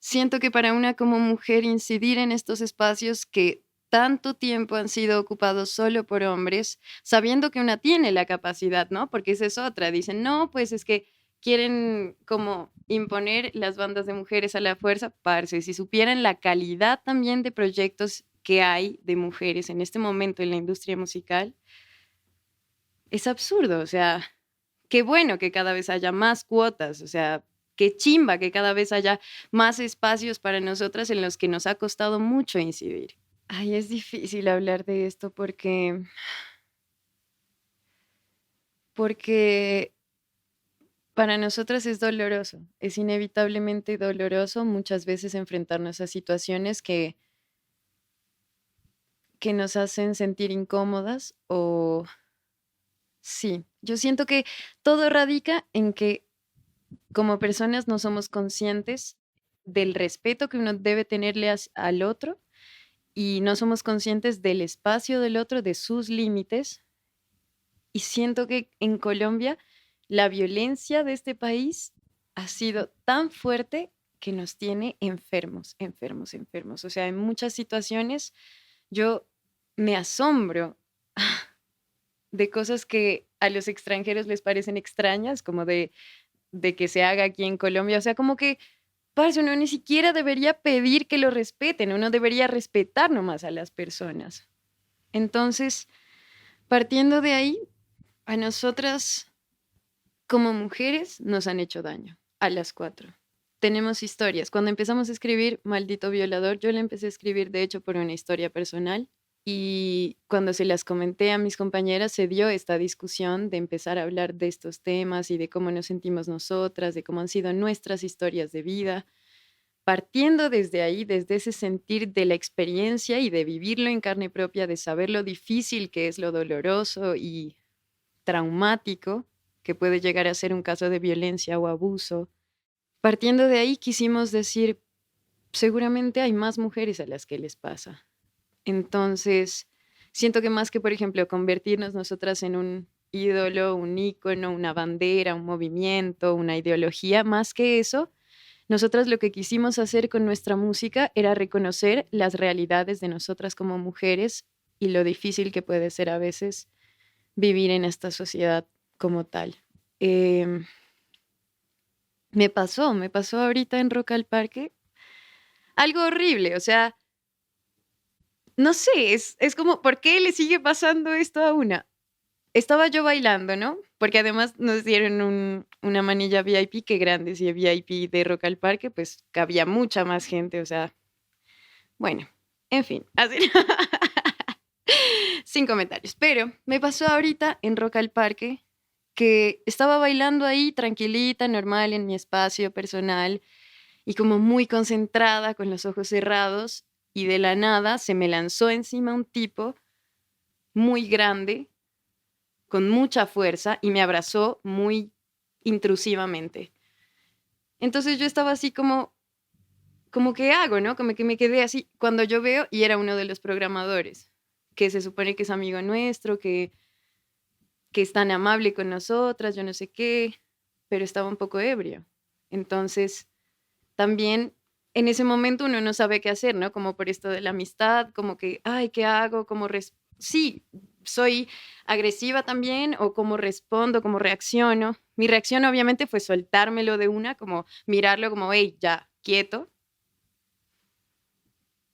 siento que para una como mujer incidir en estos espacios que tanto tiempo han sido ocupados solo por hombres, sabiendo que una tiene la capacidad, ¿no? Porque esa es otra. Dicen, no, pues es que quieren como imponer las bandas de mujeres a la fuerza, parce, si supieran la calidad también de proyectos que hay de mujeres en este momento en la industria musical, es absurdo, o sea, qué bueno que cada vez haya más cuotas, o sea, qué chimba que cada vez haya más espacios para nosotras en los que nos ha costado mucho incidir. Ay, es difícil hablar de esto porque para nosotras es doloroso, es inevitablemente doloroso muchas veces enfrentarnos a situaciones que nos hacen sentir incómodas o sí, yo siento que todo radica en que como personas no somos conscientes del respeto que uno debe tenerle al otro y no somos conscientes del espacio del otro, de sus límites. Y siento que en Colombia la violencia de este país ha sido tan fuerte que nos tiene enfermos, enfermos, enfermos. O sea, en muchas situaciones yo me asombro de cosas que a los extranjeros les parecen extrañas, como de que se haga aquí en Colombia. O sea, como que, parce, uno ni siquiera debería pedir que lo respeten, uno debería respetar nomás a las personas. Entonces, partiendo de ahí, a nosotras como mujeres nos han hecho daño, a las cuatro. Tenemos historias. Cuando empezamos a escribir Maldito Violador, yo la empecé a escribir de hecho por una historia personal y cuando se las comenté a mis compañeras se dio esta discusión de empezar a hablar de estos temas y de cómo nos sentimos nosotras, de cómo han sido nuestras historias de vida. Partiendo desde ahí, desde ese sentir de la experiencia y de vivirlo en carne propia, de saber lo difícil que es, lo doloroso y traumático que puede llegar a ser un caso de violencia o abuso. Partiendo de ahí quisimos decir, seguramente hay más mujeres a las que les pasa. Entonces, siento que más que, por ejemplo, convertirnos nosotras en un ídolo, un ícono, una bandera, un movimiento, una ideología. Más que eso, nosotras lo que quisimos hacer con nuestra música era reconocer las realidades de nosotras como mujeres y lo difícil que puede ser a veces vivir en esta sociedad como tal. Em, me pasó ahorita en Rock al Parque algo horrible, o sea, no sé, es como, ¿por qué le sigue pasando esto a una? Estaba yo bailando, ¿no? Porque además nos dieron una manilla VIP, que grande, si VIP de Rock al Parque, pues cabía mucha más gente, o sea, bueno, en fin, así. Sin comentarios. Pero me pasó ahorita en Rock al Parque que estaba bailando ahí tranquilita, normal, en mi espacio personal y como muy concentrada, con los ojos cerrados, y de la nada se me lanzó encima un tipo muy grande, con mucha fuerza, y me abrazó muy intrusivamente. Entonces yo estaba así como ¿qué hago, no? Como que me quedé así cuando yo veo, y era uno de los programadores, que se supone que es amigo nuestro, que es tan amable con nosotras, yo no sé qué, pero estaba un poco ebrio. Entonces, también en ese momento uno no sabe qué hacer, ¿no? Como por esto de la amistad, como que, ay, ¿qué hago? Sí, soy agresiva también, o cómo respondo, cómo reacciono. Mi reacción obviamente fue soltármelo de una, como mirarlo como, hey, ya, quieto.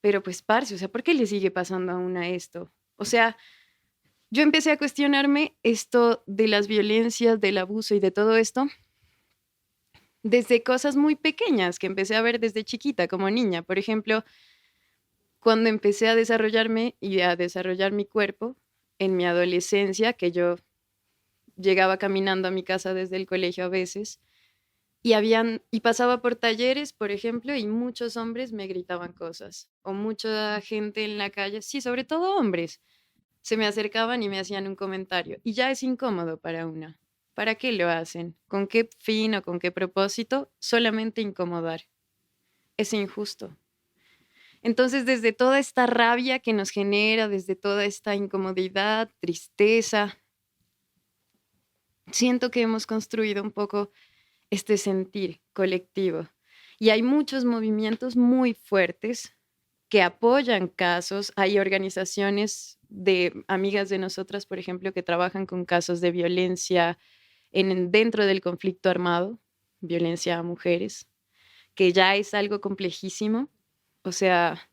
Pero pues, parce, o sea, ¿por qué le sigue pasando a una esto? O sea, yo empecé a cuestionarme esto de las violencias, del abuso y de todo esto desde cosas muy pequeñas que empecé a ver desde chiquita, como niña. Por ejemplo, cuando empecé a desarrollarme y a desarrollar mi cuerpo en mi adolescencia, que yo llegaba caminando a mi casa desde el colegio a veces, y pasaba por talleres, por ejemplo, y muchos hombres me gritaban cosas, o mucha gente en la calle, sí, sobre todo hombres, se me acercaban y me hacían un comentario. Y ya es incómodo para una. ¿Para qué lo hacen? ¿Con qué fin o con qué propósito? Solamente incomodar. Es injusto. Entonces, desde toda esta rabia que nos genera, desde toda esta incomodidad, tristeza, siento que hemos construido un poco este sentir colectivo. Y hay muchos movimientos muy fuertes que apoyan casos. Hay organizaciones de amigas de nosotras, por ejemplo, que trabajan con casos de violencia dentro del conflicto armado, violencia a mujeres, que ya es algo complejísimo. O sea,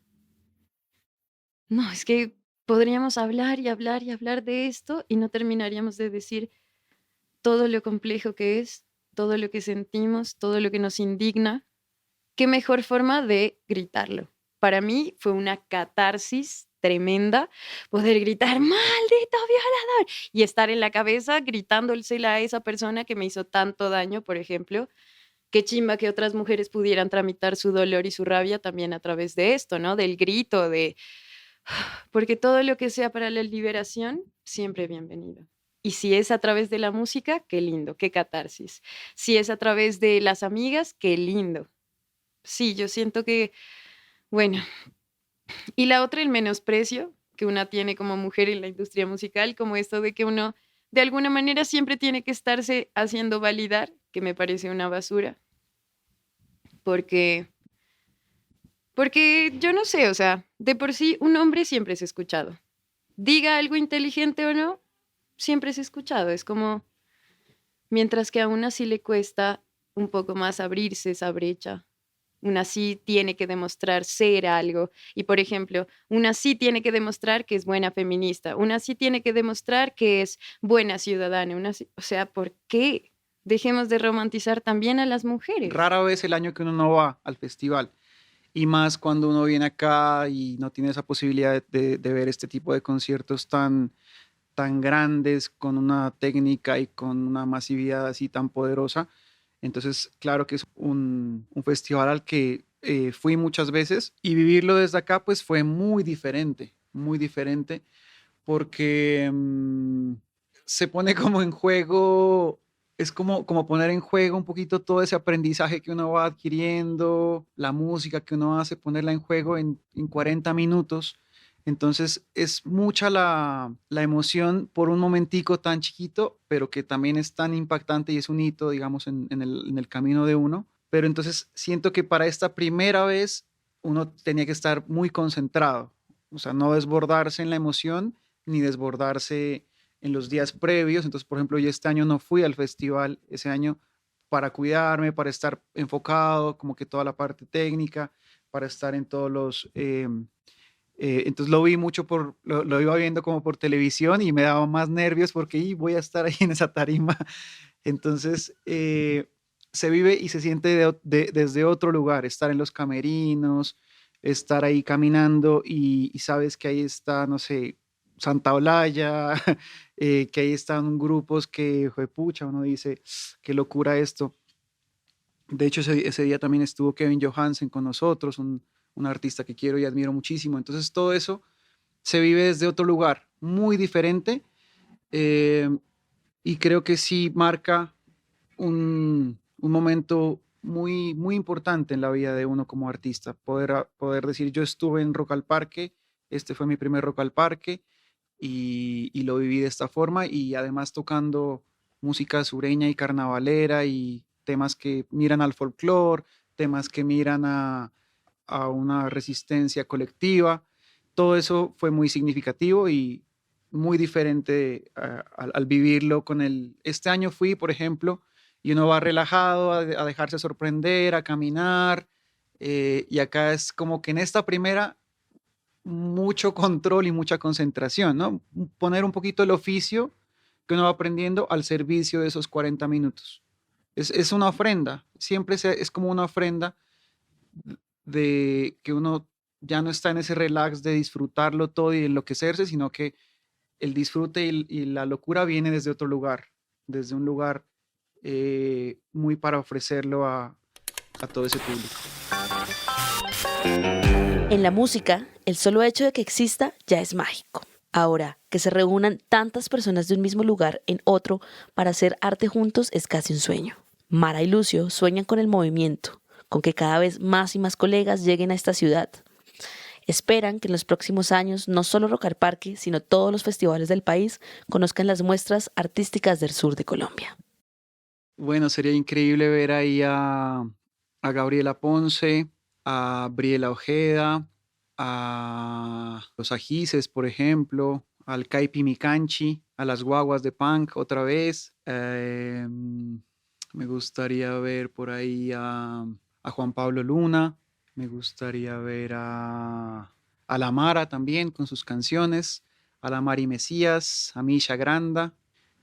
no, es que podríamos hablar y hablar y hablar de esto y no terminaríamos de decir todo lo complejo que es, todo lo que sentimos, todo lo que nos indigna. ¿Qué mejor forma de gritarlo? Para mí fue una catarsis tremenda poder gritar, maldito violador, y estar en la cabeza gritándosela a esa persona que me hizo tanto daño, por ejemplo. Qué chimba que otras mujeres pudieran tramitar su dolor y su rabia también a través de esto, ¿no? Del grito, porque todo lo que sea para la liberación, siempre bienvenido. Y si es a través de la música, qué lindo, qué catarsis. Si es a través de las amigas, qué lindo. Sí, yo siento que, bueno, y la otra, el menosprecio que una tiene como mujer en la industria musical, como esto de que uno de alguna manera siempre tiene que estarse haciendo validar, que me parece una basura, porque, porque yo no sé, o sea, de por sí un hombre siempre es escuchado. Diga algo inteligente o no, siempre es escuchado. Es como, mientras que a una sí le cuesta un poco más abrirse esa brecha. Una sí tiene que demostrar ser algo. Y, por ejemplo, una sí tiene que demostrar que es buena feminista. Una sí tiene que demostrar que es buena ciudadana. O sea, ¿por qué? Dejemos de romantizar también a las mujeres. Rara vez el año que uno no va al festival. Y más cuando uno viene acá y no tiene esa posibilidad de ver este tipo de conciertos tan grandes, con una técnica y con una masividad así tan poderosa. Entonces, claro que es un festival al que fui muchas veces y vivirlo desde acá pues fue muy diferente porque se pone como en juego, es como poner en juego un poquito todo ese aprendizaje que uno va adquiriendo, la música que uno hace, ponerla en juego en 40 minutos Entonces es mucha la emoción por un momentico tan chiquito, pero que también es tan impactante y es un hito, digamos, en el camino de uno. Pero entonces siento que para esta primera vez uno tenía que estar muy concentrado, o sea, no desbordarse en la emoción ni desbordarse en los días previos. Entonces, por ejemplo, yo este año no fui al festival, ese año para cuidarme, para estar enfocado, como que toda la parte técnica, para estar en todos entonces lo vi mucho lo iba viendo como por televisión y me daba más nervios porque voy a estar ahí en esa tarima. Entonces se vive y se siente desde otro lugar, estar en los camerinos, estar ahí caminando y sabes que ahí está, no sé, Santa Olaya, que ahí están grupos que, pucha, uno dice, qué locura esto. De hecho, ese día también estuvo Kevin Johansen con nosotros, un artista que quiero y admiro muchísimo. Entonces, todo eso se vive desde otro lugar, muy diferente, eh, y creo que sí marca un momento muy, muy importante en la vida de uno como artista. Poder decir, yo estuve en Rock al Parque, este fue mi primer Rock al Parque, y lo viví de esta forma, y además tocando música sureña y carnavalera y temas que miran al folclore, temas que miran a una resistencia colectiva. Todo eso fue muy significativo y muy diferente al vivirlo con el... Este año fui, por ejemplo, y uno va relajado a dejarse sorprender, a caminar, y acá es como que en esta primera mucho control y mucha concentración, ¿no? Poner un poquito el oficio que uno va aprendiendo al servicio de esos 40 minutos. Es una ofrenda, siempre es como una ofrenda de que uno ya no está en ese relax de disfrutarlo todo y enloquecerse, sino que el disfrute y la locura viene desde otro lugar, desde un lugar muy para ofrecerlo a todo ese público. En la música, el solo hecho de que exista ya es mágico. Ahora, que se reúnan tantas personas de un mismo lugar en otro para hacer arte juntos es casi un sueño. Mara y Lucio sueñan con el movimiento, con que cada vez más y más colegas lleguen a esta ciudad. Esperan que en los próximos años no solo Rock al Parque, sino todos los festivales del país conozcan las muestras artísticas del sur de Colombia. Bueno, sería increíble ver ahí a Gabriela Ponce, a Briela Ojeda, a los Ajices, por ejemplo, al Caipi Micanchi, a las Guaguas de Punk otra vez. Me gustaría ver por ahí a Juan Pablo Luna, me gustaría ver a La Mara también con sus canciones, a la Mari Mesías, a Misha Granda.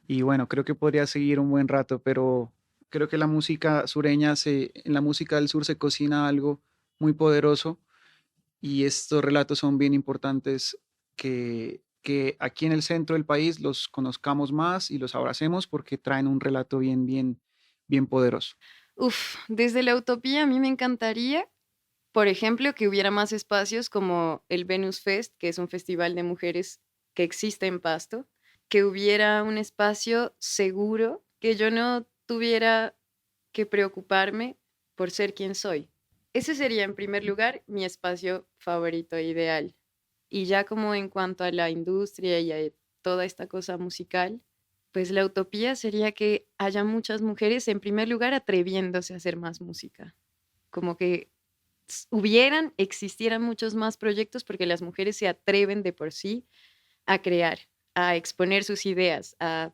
Y bueno, creo que podría seguir un buen rato, pero creo que la música sureña, en la música del sur se cocina algo muy poderoso y estos relatos son bien importantes que aquí en el centro del país los conozcamos más y los abracemos porque traen un relato bien, bien, bien poderoso. Uf, desde la utopía a mí me encantaría, por ejemplo, que hubiera más espacios como el Venus Fest, que es un festival de mujeres que existe en Pasto, que hubiera un espacio seguro, que yo no tuviera que preocuparme por ser quien soy. Ese sería en primer lugar mi espacio favorito e ideal. Y ya como en cuanto a la industria y a toda esta cosa musical, pues la utopía sería que haya muchas mujeres en primer lugar atreviéndose a hacer más música, como que existieran muchos más proyectos porque las mujeres se atreven de por sí a crear, a exponer sus ideas, a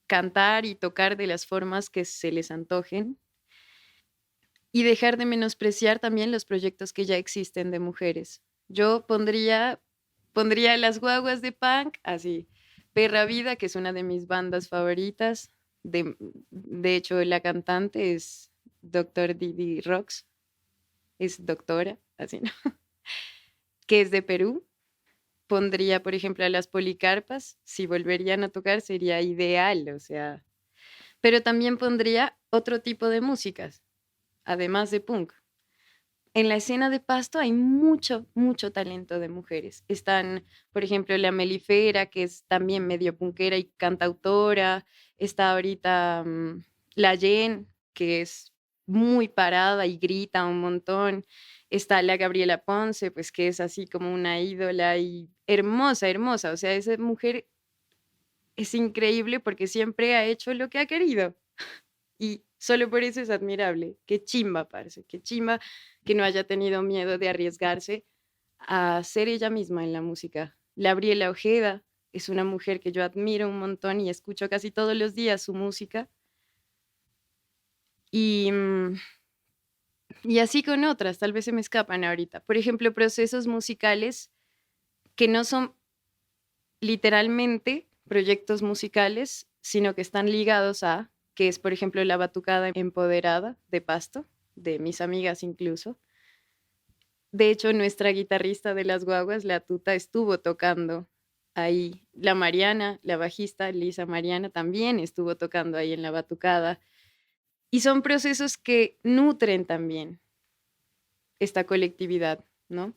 cantar y tocar de las formas que se les antojen y dejar de menospreciar también los proyectos que ya existen de mujeres. Yo pondría las guaguas de punk, así, Perra Vida, que es una de mis bandas favoritas. De hecho, la cantante es Doctor Didi Rox, es doctora, así, ¿no? Que es de Perú. Pondría, por ejemplo, a las Policarpas, si volverían a tocar sería ideal, o sea, pero también pondría otro tipo de músicas, además de punk. En la escena de Pasto hay mucho, mucho talento de mujeres. Están, por ejemplo, la Melifera, que es también medio punkera y cantautora. Está ahorita la Jen, que es muy parada y grita un montón. Está la Gabriela Ponce, pues que es así como una ídola y hermosa, hermosa. O sea, esa mujer es increíble porque siempre ha hecho lo que ha querido. Y solo por eso es admirable. Qué chimba, parce, qué chimba que no haya tenido miedo de arriesgarse a ser ella misma en la música. Gabriela Ojeda es una mujer que yo admiro un montón y escucho casi todos los días su música. Y, y así con otras, tal vez se me escapan ahorita. Por ejemplo, procesos musicales que no son literalmente proyectos musicales, sino que están ligados a, que es por ejemplo la batucada empoderada de Pasto, de mis amigas incluso. De hecho, nuestra guitarrista de las guaguas, la Tuta, estuvo tocando ahí. La Mariana, la bajista Lisa Mariana, también estuvo tocando ahí en la batucada. Y son procesos que nutren también esta colectividad, ¿no?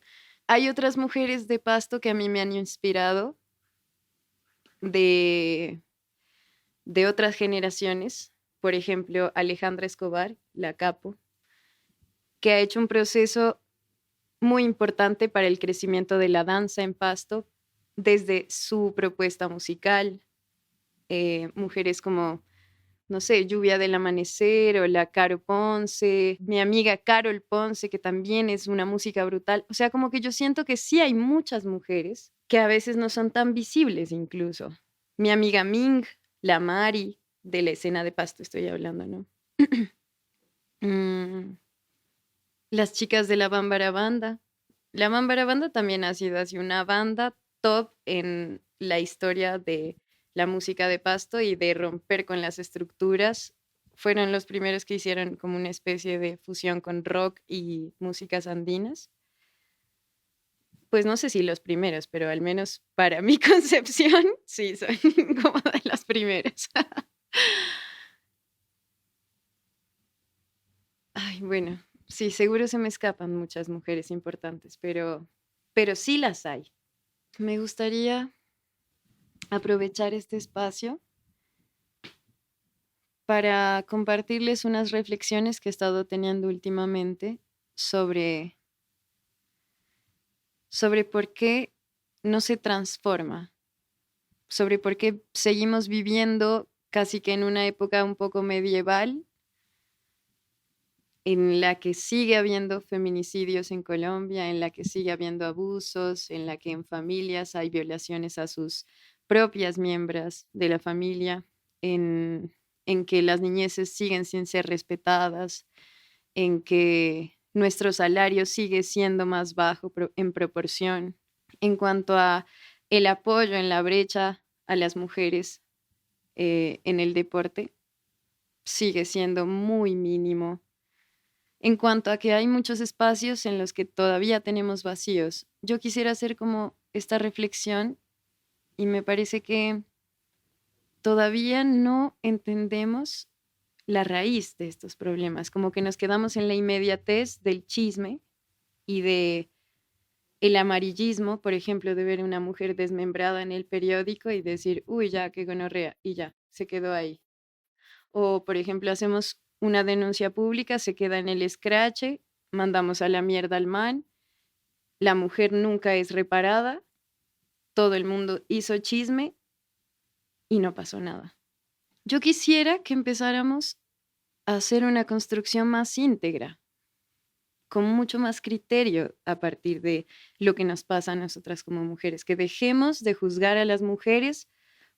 Hay otras mujeres de Pasto que a mí me han inspirado de, de otras generaciones. Por ejemplo, Alejandra Escobar, la capo, que ha hecho un proceso muy importante para el crecimiento de la danza en Pasto desde su propuesta musical. Mujeres como, no sé, Lluvia del Amanecer o la Caro Ponce, mi amiga Carol Ponce, que también es una música brutal. O sea, como que yo siento que sí hay muchas mujeres que a veces no son tan visibles incluso. Mi amiga Ming, la Mari, de la escena de Pasto estoy hablando, ¿no? Mm, las chicas de la Bámbara Banda. La Bámbara Banda también ha sido así una banda top en la historia de la música de Pasto y de romper con las estructuras. Fueron los primeros que hicieron como una especie de fusión con rock y músicas andinas. Pues no sé si los primeros, pero al menos para mi concepción, sí, son como de las primeras. Ay, bueno, sí, seguro se me escapan muchas mujeres importantes, pero sí las hay. Me gustaría aprovechar este espacio para compartirles unas reflexiones que he estado teniendo últimamente sobre, sobre por qué no se transforma, sobre por qué seguimos viviendo casi que en una época un poco medieval en la que sigue habiendo feminicidios en Colombia, en la que sigue habiendo abusos, en la que en familias hay violaciones a sus propias miembros de la familia, en que las niñeces siguen sin ser respetadas, en que nuestro salario sigue siendo más bajo en proporción. En cuanto a el apoyo en la brecha a las mujeres en el deporte, sigue siendo muy mínimo en cuanto a que hay muchos espacios en los que todavía tenemos vacíos. Yo quisiera hacer como esta reflexión y me parece que todavía no entendemos la raíz de estos problemas, como que nos quedamos en la inmediatez del chisme y de el amarillismo, por ejemplo, de ver una mujer desmembrada en el periódico y decir, uy, ya, qué gonorrea, y ya, se quedó ahí. O, por ejemplo, hacemos una denuncia pública, se queda en el escrache, mandamos a la mierda al man, la mujer nunca es reparada, todo el mundo hizo chisme y no pasó nada. Yo quisiera que empezáramos a hacer una construcción más íntegra, con mucho más criterio a partir de lo que nos pasa a nosotras como mujeres, que dejemos de juzgar a las mujeres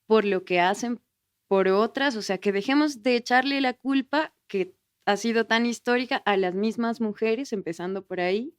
por lo que hacen por otras, o sea, que dejemos de echarle la culpa que ha sido tan histórica a las mismas mujeres, empezando por ahí,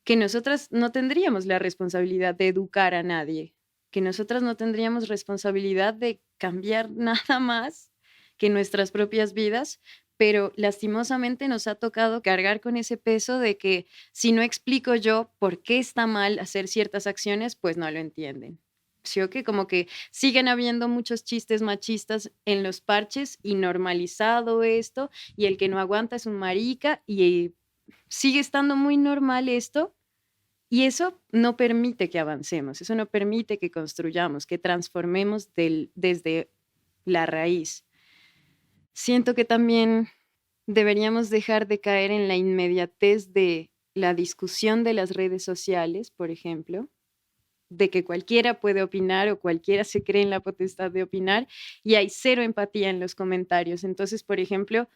que nosotras no tendríamos la responsabilidad de educar a nadie, que nosotras no tendríamos responsabilidad de cambiar nada más que nuestras propias vidas, pero lastimosamente nos ha tocado cargar con ese peso de que si no explico yo por qué está mal hacer ciertas acciones, pues no lo entienden. ¿Sí o qué? Como que siguen habiendo muchos chistes machistas en los parches y normalizado esto, y el que no aguanta es un marica, y sigue estando muy normal esto, y eso no permite que avancemos, eso no permite que construyamos, que transformemos desde la raíz. Siento que también deberíamos dejar de caer en la inmediatez de la discusión de las redes sociales, por ejemplo, de que cualquiera puede opinar o cualquiera se cree en la potestad de opinar y hay cero empatía en los comentarios. Entonces, por ejemplo,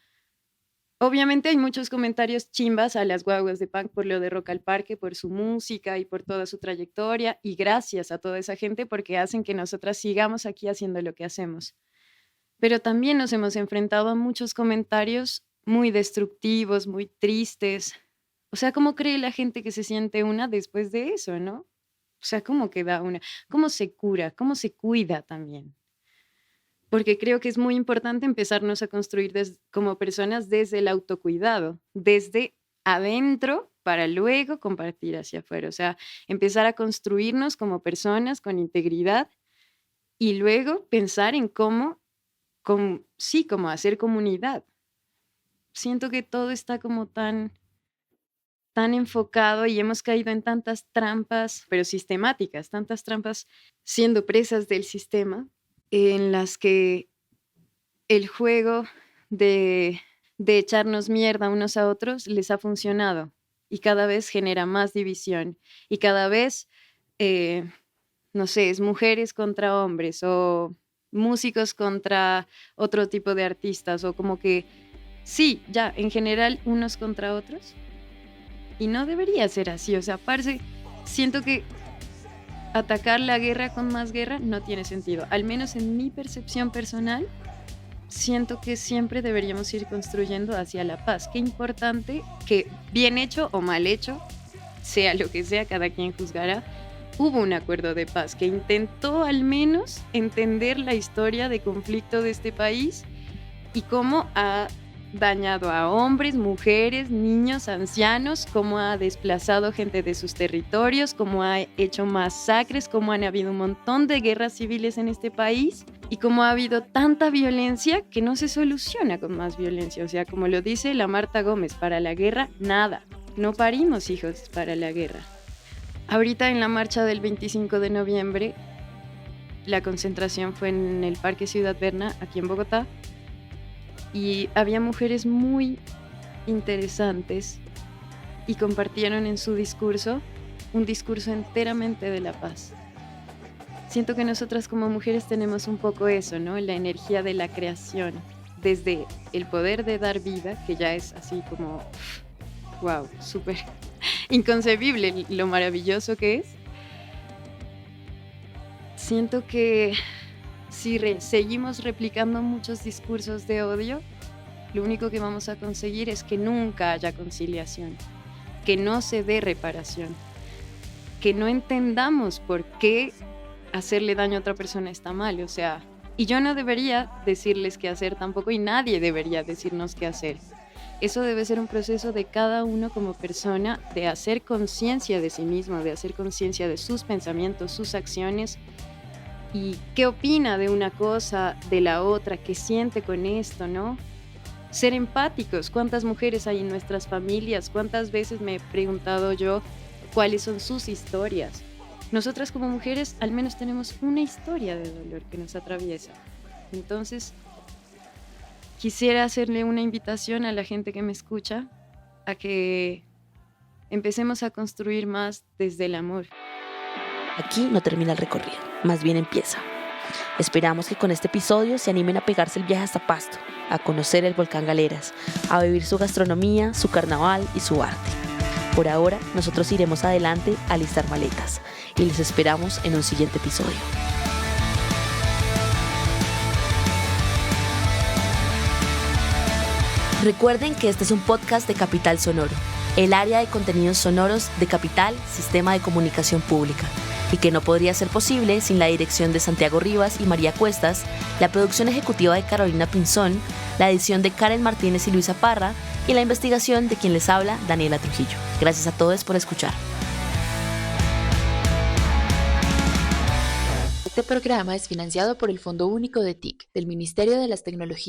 obviamente hay muchos comentarios chimbas a las guaguas de punk por lo de Rock al Parque, por su música y por toda su trayectoria, y gracias a toda esa gente porque hacen que nosotras sigamos aquí haciendo lo que hacemos. Pero también nos hemos enfrentado a muchos comentarios muy destructivos, muy tristes. O sea, ¿cómo cree la gente que se siente una después de eso, no? O sea, ¿cómo queda una? ¿Cómo se cura? ¿Cómo se cuida también? Porque creo que es muy importante empezarnos a construir como personas desde el autocuidado, desde adentro para luego compartir hacia afuera. O sea, empezar a construirnos como personas con integridad y luego pensar en cómo hacer comunidad. Siento que todo está como tan enfocado y hemos caído en tantas trampas, pero sistemáticas, tantas trampas siendo presas del sistema, en las que el juego de echarnos mierda unos a otros les ha funcionado y cada vez genera más división y cada vez, no sé, es mujeres contra hombres o músicos contra otro tipo de artistas o como que, sí, ya, en general unos contra otros. Y no debería ser así, o sea, parce, siento que atacar la guerra con más guerra no tiene sentido. Al menos en mi percepción personal, siento que siempre deberíamos ir construyendo hacia la paz. Qué importante que, bien hecho o mal hecho, sea lo que sea, cada quien juzgará, hubo un acuerdo de paz que intentó al menos entender la historia de conflicto de este país y cómo ha dañado a hombres, mujeres, niños, ancianos, cómo ha desplazado gente de sus territorios, cómo ha hecho masacres, cómo han habido un montón de guerras civiles en este país y cómo ha habido tanta violencia que no se soluciona con más violencia. O sea, como lo dice la Marta Gómez, para la guerra, nada. No parimos hijos para la guerra. Ahorita en la marcha del 25 de noviembre, la concentración fue en el Parque Ciudad Berna, aquí en Bogotá, y había mujeres muy interesantes y compartieron en su discurso un discurso enteramente de la paz. Siento que nosotras como mujeres tenemos un poco eso, ¿no? La energía de la creación, desde el poder de dar vida, que ya es así como, wow, súper inconcebible lo maravilloso que es. Siento que si seguimos replicando muchos discursos de odio, lo único que vamos a conseguir es que nunca haya conciliación, que no se dé reparación, que no entendamos por qué hacerle daño a otra persona está mal. O sea, y yo no debería decirles qué hacer tampoco y nadie debería decirnos qué hacer. Eso debe ser un proceso de cada uno como persona, de hacer conciencia de sí mismo, de hacer conciencia de sus pensamientos, sus acciones y qué opina de una cosa, de la otra, qué siente con esto, ¿no? Ser empáticos. ¿Cuántas mujeres hay en nuestras familias? ¿Cuántas veces me he preguntado yo cuáles son sus historias? Nosotras como mujeres al menos tenemos una historia de dolor que nos atraviesa. Entonces, quisiera hacerle una invitación a la gente que me escucha a que empecemos a construir más desde el amor. Aquí no termina el recorrido, más bien empieza. Esperamos que con este episodio se animen a pegarse el viaje hasta Pasto, a conocer el volcán Galeras, a vivir su gastronomía, su carnaval y su arte. Por ahora, nosotros iremos adelante a alistar maletas y les esperamos en un siguiente episodio. Recuerden que este es un podcast de Capital Sonoro, el área de contenidos sonoros de Capital, Sistema de Comunicación Pública, y que no podría ser posible sin la dirección de Santiago Rivas y María Cuestas, la producción ejecutiva de Carolina Pinzón, la edición de Karen Martínez y Luisa Parra, y la investigación de quien les habla, Daniela Trujillo. Gracias a todos por escuchar. Este programa es financiado por el Fondo Único de TIC, del Ministerio de las Tecnologías